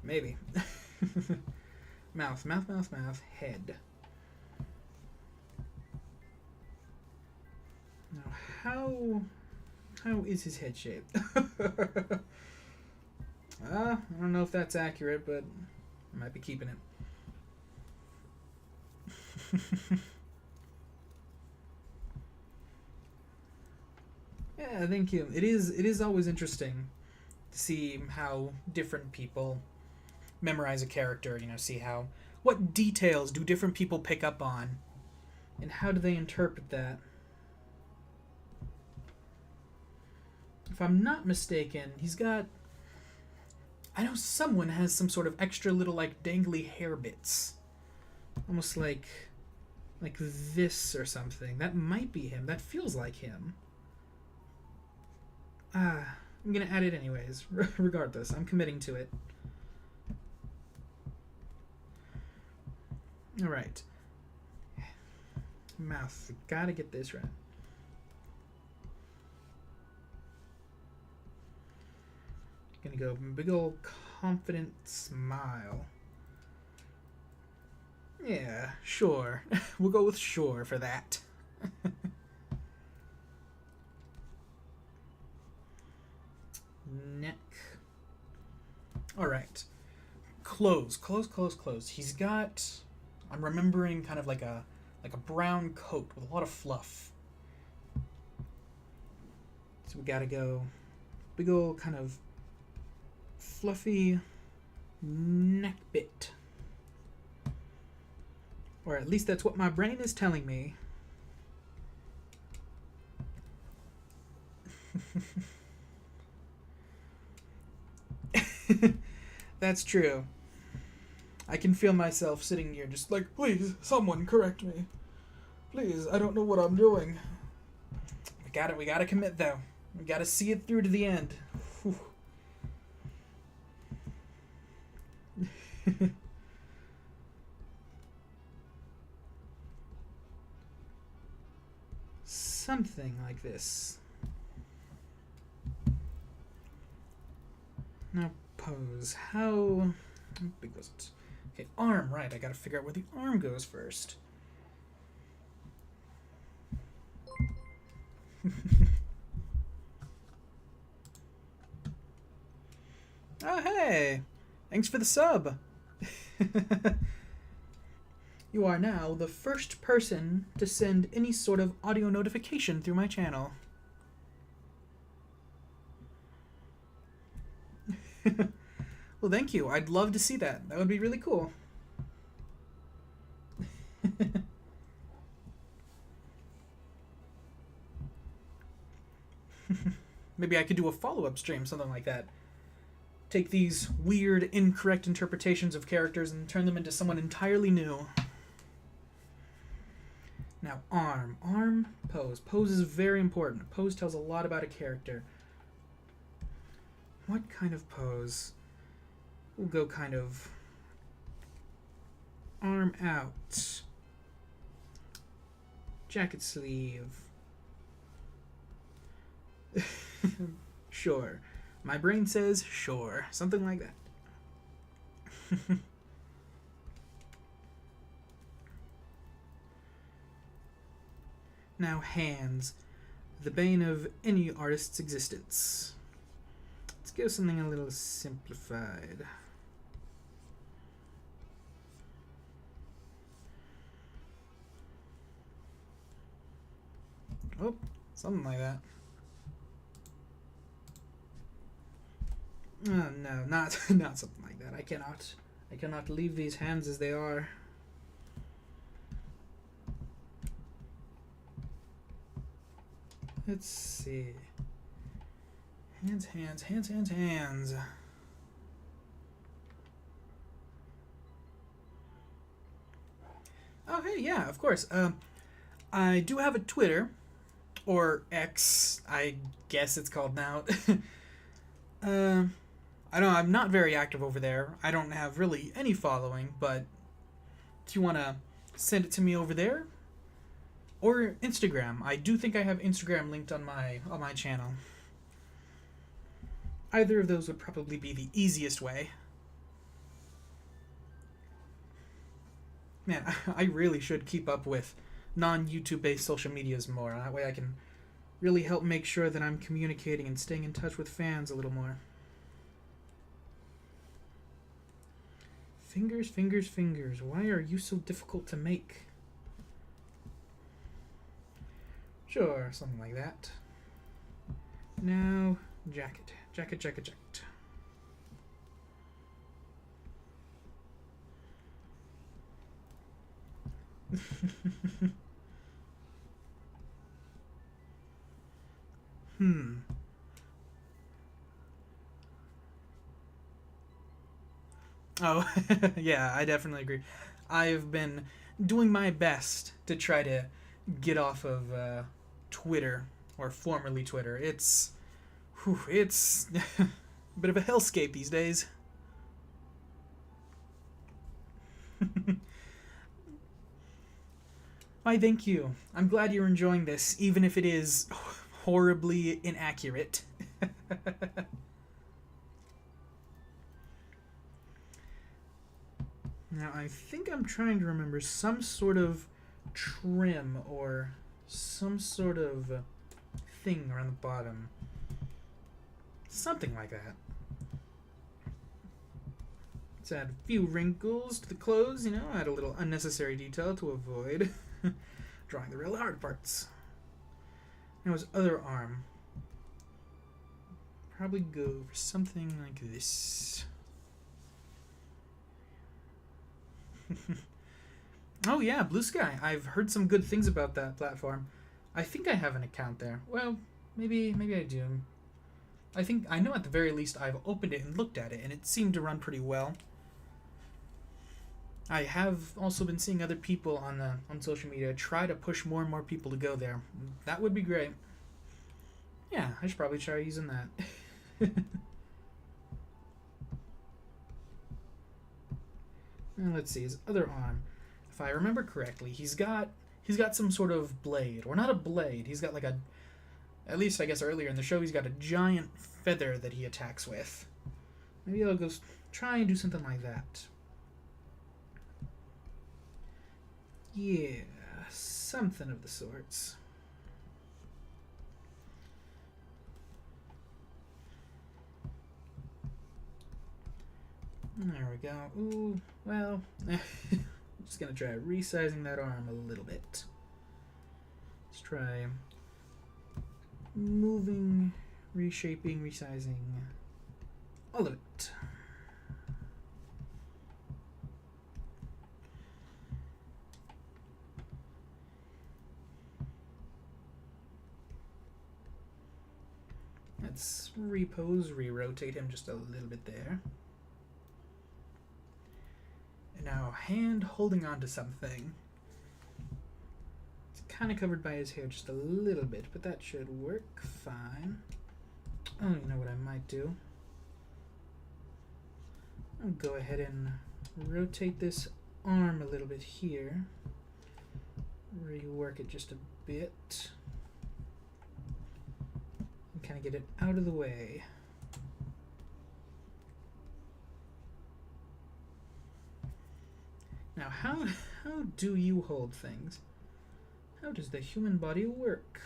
Maybe. Mouth, head. Now, how is his head shaped? I don't know if that's accurate, but I might be keeping it. Yeah, thank you. It is always interesting to see how different people memorize a character, see what details do different people pick up on, and how do they interpret that. If I'm not mistaken, I know someone has some sort of extra little, dangly hair bits. Almost like this or something. That might be him. That feels like him. I'm gonna add it anyways. Regardless, I'm committing to it. Alright. Mouth. Gotta get this right. Gonna go big old confident smile. Yeah, sure. We'll go with sure for that. Neck. Alright. Clothes. He's got... I'm remembering kind of like a brown coat with a lot of fluff. So we gotta go big ol' kind of fluffy neck bit. Or at least that's what my brain is telling me. That's true. I can feel myself sitting here just like, please, someone correct me. Please, I don't know what I'm doing. We gotta commit though. We gotta see it through to the end. Something like this. Now pose. How big was it? Okay, arm, right. I gotta figure out where the arm goes first. Oh, hey! Thanks for the sub! You are now the first person to send any sort of audio notification through my channel. Well, thank you. I'd love to see that. That would be really cool. Maybe I could do a follow-up stream, something like that. Take these weird, incorrect interpretations of characters and turn them into someone entirely new. Now, arm. Arm, pose. Pose is very important. Pose tells a lot about a character. What kind of pose? We'll go kind of arm out. Jacket sleeve. Sure. My brain says sure. Something like that. Now, hands. The bane of any artist's existence. Let's go something a little simplified. Oh, something like that. Oh, no, not not something like that. I cannot leave these hands as they are. Let's see. Hands, hands, hands, hands, hands. Oh, hey, yeah, of course. I do have a Twitter, or X, I guess it's called now. I don't. I'm not very active over there. I don't have really any following, but if you wanna send it to me over there, or Instagram. I do think I have Instagram linked on my channel. Either of those would probably be the easiest way. Man, I really should keep up with non-YouTube based social medias more. That way I can really help make sure that I'm communicating and staying in touch with fans a little more. Fingers, fingers, fingers. Why are you so difficult to make? Sure, something like that. Now, jacket. Jacket, jacket, jacket. Oh, yeah, I definitely agree. I've been doing my best to try to get off of Twitter, or formerly Twitter. It's a bit of a hellscape these days. Why, thank you. I'm glad you're enjoying this, even if it is horribly inaccurate. Now, I think I'm trying to remember some sort of trim or some sort of thing around the bottom. Something like that. Let's add a few wrinkles to the clothes, add a little unnecessary detail to avoid drawing the real hard parts. Now his other arm. Probably go for something like this. Oh yeah, Blue Sky. I've heard some good things about that platform. I think I have an account there. Well, maybe I do. I know at the very least I've opened it and looked at it, and it seemed to run pretty well. I have also been seeing other people on social media try to push more and more people to go there. That would be great. Yeah, I should probably try using that. Now let's see his other arm. If I remember correctly, he's got some sort of blade, or not a blade. He's got like a, at least I guess earlier in the show, he's got a giant feather that he attacks with. Maybe I'll go try and do something like that. Yeah, something of the sorts. There we go. Ooh, well, I'm just gonna try resizing that arm a little bit. Let's try moving, reshaping, resizing, all of it. Let's re-rotate him just a little bit there. And now, hand holding on to something. kind of covered by his hair just a little bit, but that should work fine. Oh, you know what I might do? I'll go ahead and rotate this arm a little bit here. Rework it just a bit. And kind of get it out of the way. Now, how do you hold things? How does the human body work?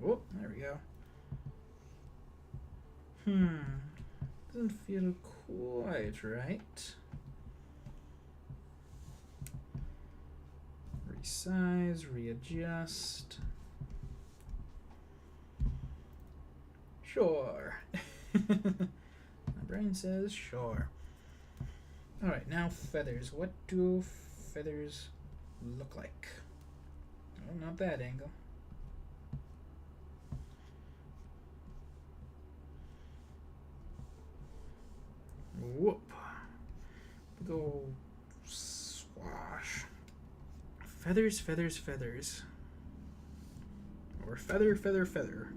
Oh, there we go. Doesn't feel quite right. Resize, readjust. Sure. My brain says sure. Alright, now feathers. What do feathers look like? Oh, not that angle. Whoop. Big ol' swash. Feathers, feathers, feathers. Or feather, feather, feather.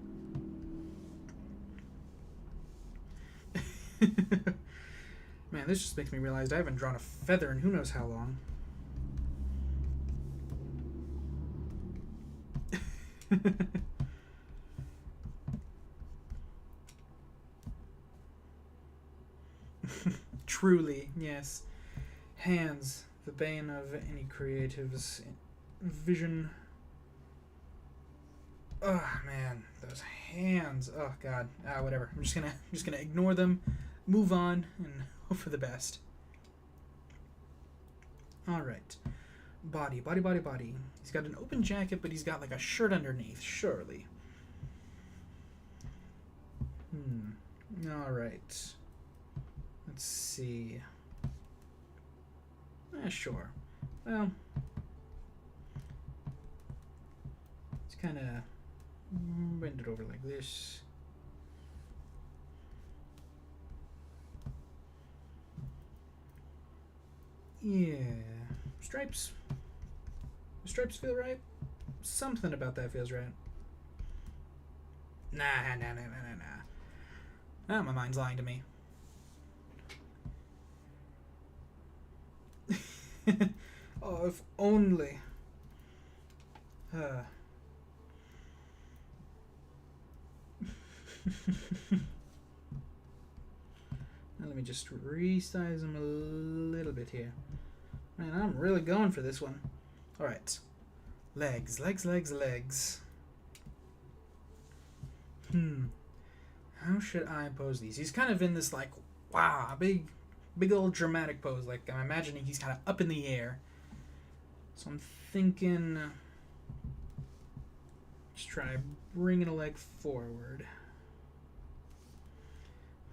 Man, this just makes me realize I haven't drawn a feather in who knows how long. Truly, yes. Hands, the bane of any creative's vision. Oh man, those hands. Oh god. Whatever. I'm just gonna ignore them, move on, and hope for the best. Alright. Body, body, body, body. He's got an open jacket, but he's got like a shirt underneath, surely. Alright. Let's see. Sure. Well, it's kind of bend it over like this. Yeah. Stripes. The stripes feel right? Something about that feels right. Nah. Ah, my mind's lying to me. Oh, if only. Now let me just resize them a little bit here. Man, I'm really going for this one. Alright. Legs, legs, legs, legs. How should I pose these? He's kind of in this, like, wow, big old dramatic pose. Like, I'm imagining he's kind of up in the air. So I'm thinking, just try bringing a leg forward.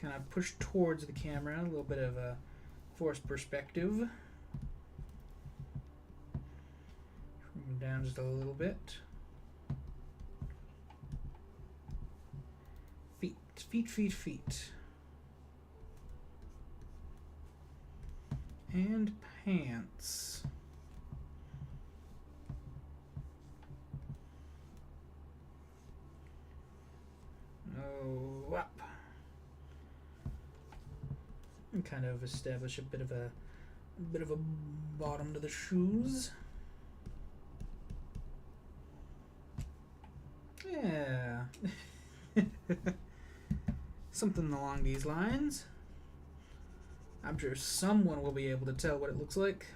Kind of push towards the camera, a little bit of a forced perspective. Bring down just a little bit. Feet, feet, feet, feet. And pants. Oh, up. And kind of establish a bit of a bottom to the shoes. Yeah. Something along these lines. I'm sure someone will be able to tell what it looks like.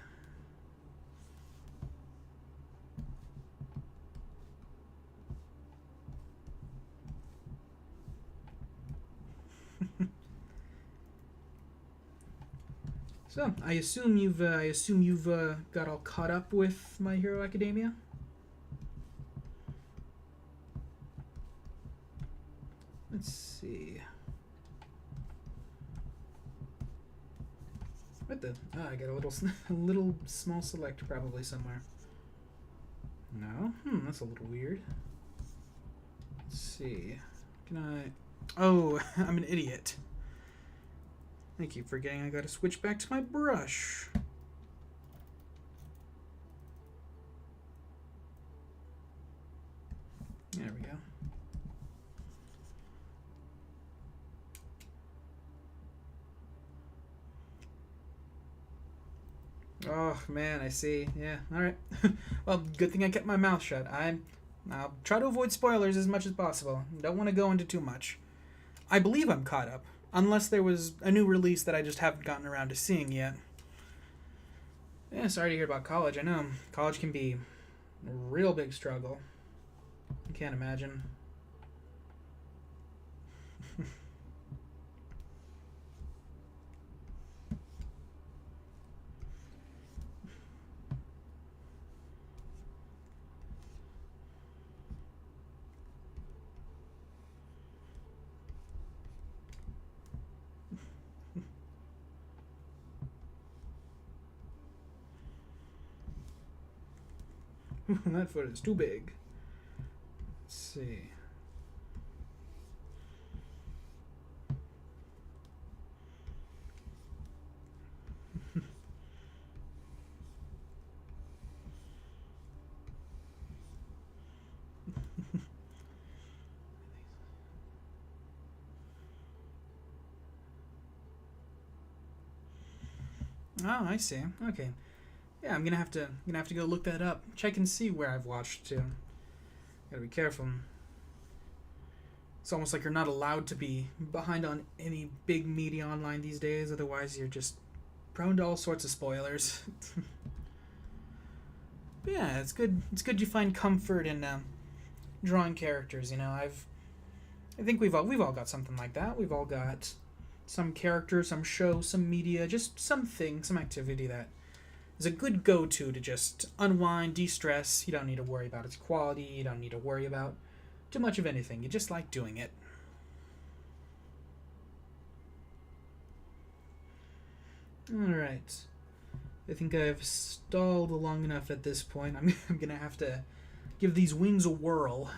So, I assume you've got all caught up with My Hero Academia. Let's see. What the? Oh, I got a little small select probably somewhere. No? That's a little weird. Let's see. Can I... Oh, I'm an idiot. I keep forgetting I gotta switch back to my brush. There we go. Oh, man, I see. Yeah, alright. Well, good thing I kept my mouth shut. I'll try to avoid spoilers as much as possible. Don't want to go into too much. I believe I'm caught up, unless there was a new release that I just haven't gotten around to seeing yet. Yeah, sorry to hear about college. I know, college can be a real big struggle. I can't imagine. That foot is too big. Let's see. Oh, I see. Okay. Yeah, I'm gonna have to go look that up. Check and see where I've watched too. Gotta be careful. It's almost like you're not allowed to be behind on any big media online these days, otherwise you're just prone to all sorts of spoilers. But yeah, it's good. It's good you find comfort in drawing characters. You know, I think we've all got something like that. We've all got some character, some show, some media, just something, some activity that is a good go-to to just unwind, de-stress. You don't need to worry about its quality. You don't need to worry about too much of anything. You just like doing it. Alright. I think I've stalled long enough at this point. I'm gonna have to give these wings a whirl.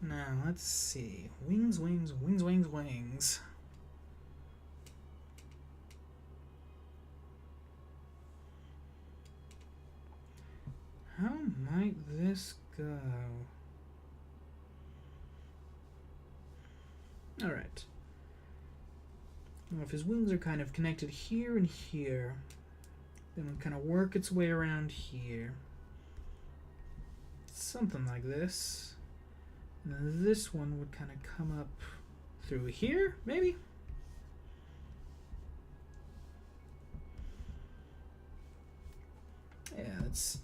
Now, let's see. Wings, wings, wings, wings, wings. How might this go? Alright. Now, if his wings are kind of connected here and here, then it'll kind of work its way around here. Something like this. And then this one would kind of come up through here, maybe? Yeah, let's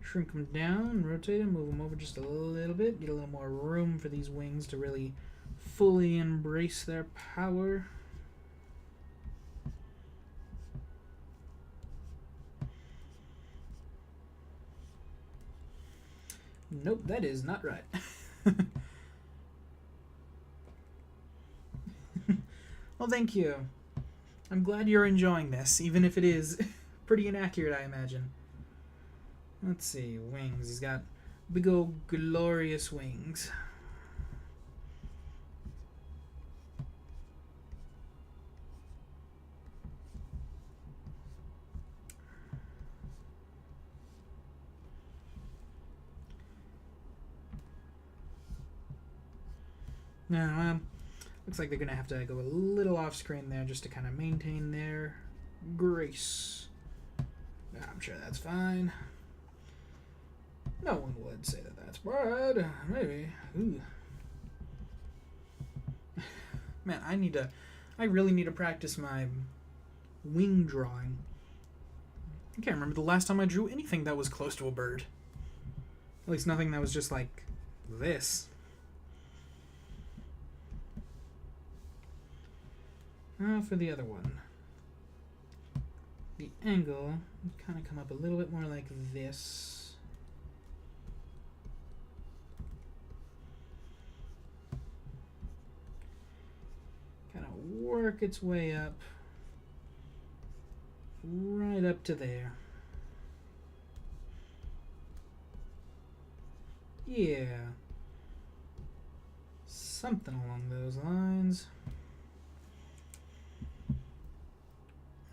shrink them down, rotate them, move them over just a little bit, get a little more room for these wings to really fully embrace their power. Nope, that is not right. Well, thank you. I'm glad you're enjoying this, even if it is pretty inaccurate, I imagine. Let's see, wings. He's got big old glorious wings. Now, looks like they're going to have to go a little off screen there just to kind of maintain their grace. I'm sure that's fine. No one would say that that's bad. Maybe. Ooh. Man, I really need to practice my wing drawing. I can't remember the last time I drew anything that was close to a bird. At least nothing that was just like this. For the other one. The angle would kind of come up a little bit more like this. Kind of work its way up. right up to there. Yeah. Something along those lines.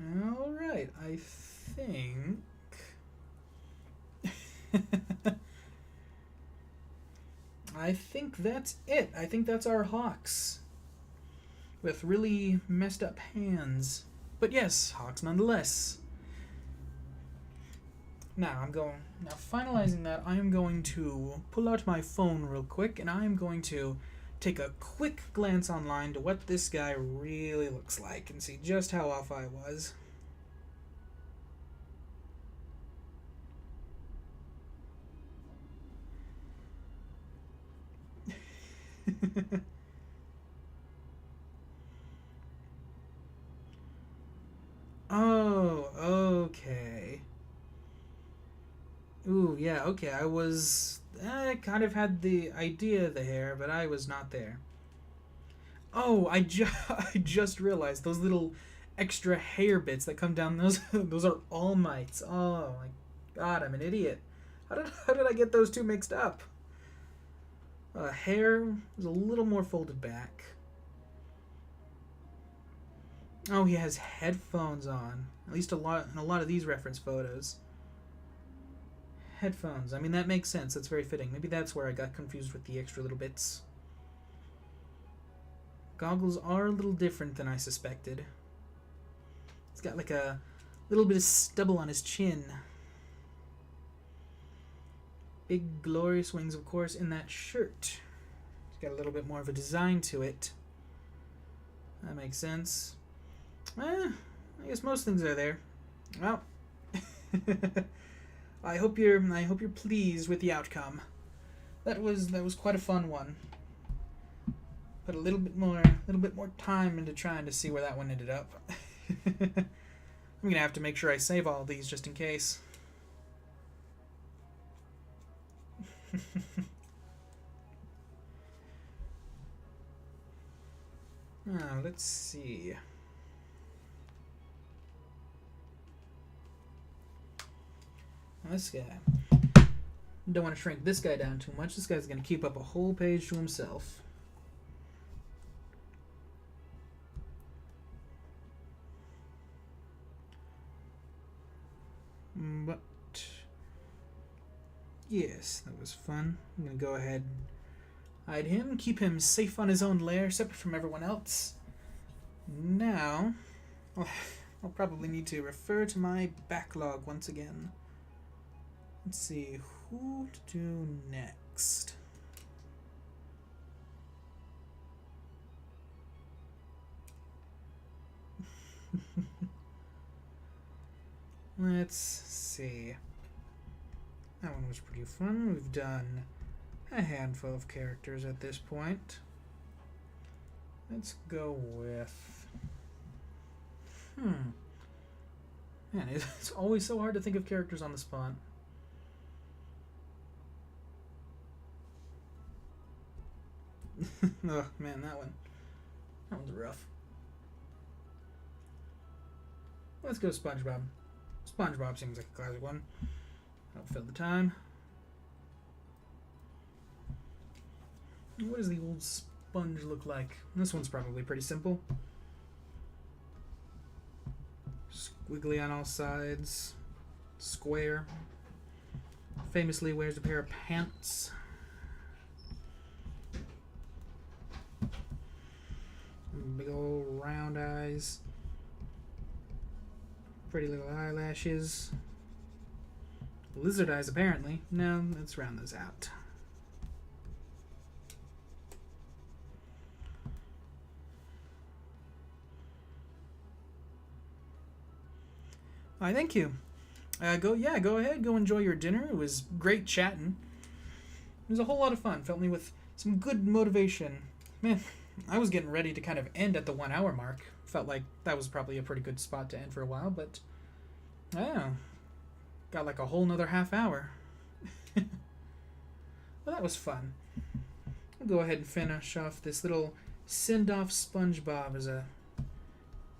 Alright, I think... I think that's it. I think that's our Hawks. With really messed up hands. But yes, Hawks nonetheless. Now, finalizing that, I am going to pull out my phone real quick, and I am going to take a quick glance online to what this guy really looks like and see just how off I was. Oh, okay. Ooh, yeah, okay. I kind of had the idea of the hair, but I was not there. Oh, I just realized those little extra hair bits that come down those those are All Mights. Oh my god, I'm an idiot. How did I get those two mixed up? Hair is a little more folded back. Oh, he has headphones on. At least in a lot of these reference photos. Headphones. I mean, that makes sense. That's very fitting. Maybe that's where I got confused with the extra little bits. Goggles are a little different than I suspected. He's got like a little bit of stubble on his chin. Big glorious wings, of course, in that shirt. He's got a little bit more of a design to it. That makes sense. I guess most things are there. Well, I hope you're pleased with the outcome. That was quite a fun one. Put a little bit more time into trying to see where that one ended up. I'm gonna have to make sure I save all of these just in case. Let's see. Now this guy. Don't want to shrink this guy down too much. This guy's going to keep up a whole page to himself. But yes, that was fun. I'm going to go ahead and hide him, keep him safe on his own lair, separate from everyone else. Now, I'll probably need to refer to my backlog once again. Let's see, who to do next? Let's see. That one was pretty fun. We've done a handful of characters at this point. Let's go with... Man, it's always so hard to think of characters on the spot. Oh, man, that one's rough. Let's go SpongeBob. SpongeBob seems like a classic one. I'll fill the time. What does the old sponge look like? This one's probably pretty simple. Squiggly on all sides. Square. Famously wears a pair of pants. Big old round eyes. Pretty little eyelashes. Lizard eyes, apparently. No, let's round those out. Why, thank you. Go ahead, go enjoy your dinner. It was great chatting. It was a whole lot of fun. Filled me with some good motivation. Man, I was getting ready to kind of end at the 1 hour mark. Felt like that was probably a pretty good spot to end for a while, but yeah, got like a whole nother half hour. Well, that was fun. I'll go ahead and finish off this little send-off SpongeBob as a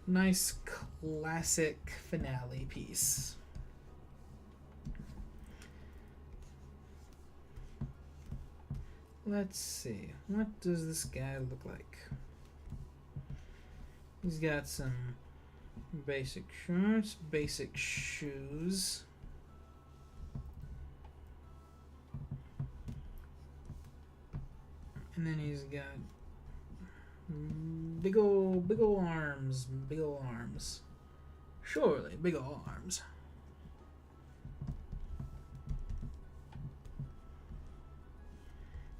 Nice classic finale piece. Let's see. What does this guy look like? He's got some basic shorts, basic shoes. And then he's got big ol' arms, big ol' arms. Surely, big ol' arms.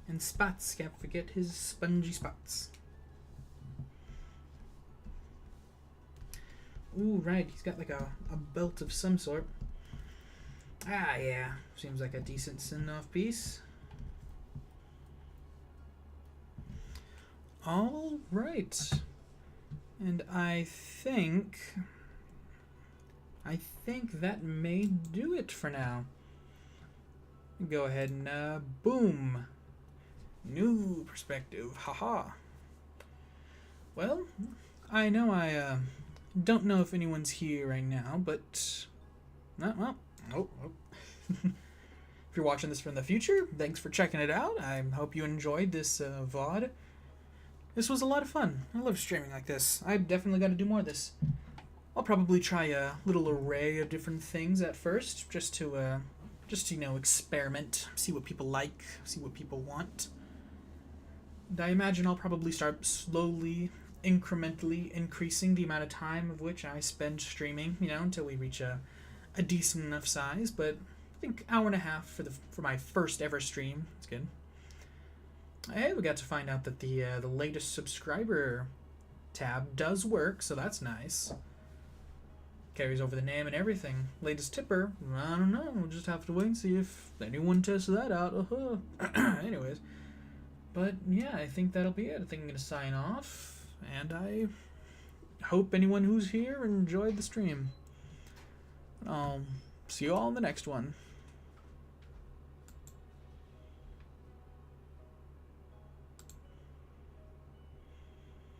And spots, can't forget his spongy spots. Ooh, right, he's got like a belt of some sort. Ah, yeah, seems like a decent send-off piece. All right, and I think that may do it for now. Go ahead and boom, new perspective, haha. Well, I know I don't know if anyone's here right now, but well, oh. If you're watching this from the future, thanks for checking it out. I hope you enjoyed this VOD. This was a lot of fun. I love streaming like this. I've definitely got to do more of this. I'll probably try a little array of different things at first, just to you know, experiment, see what people like, see what people want. And I imagine I'll probably start slowly, incrementally increasing the amount of time of which I spend streaming, you know, until we reach a decent enough size. But I think hour and a half for my first ever stream. It's good. Hey, we got to find out that the latest subscriber tab does work, so that's nice. Carries over the name and everything. Latest tipper, I don't know. We'll just have to wait and see if anyone tests that out. Anyways, but yeah, I think that'll be it. I think I'm gonna sign off, and I hope anyone who's here enjoyed the stream. I'll see you all in the next one.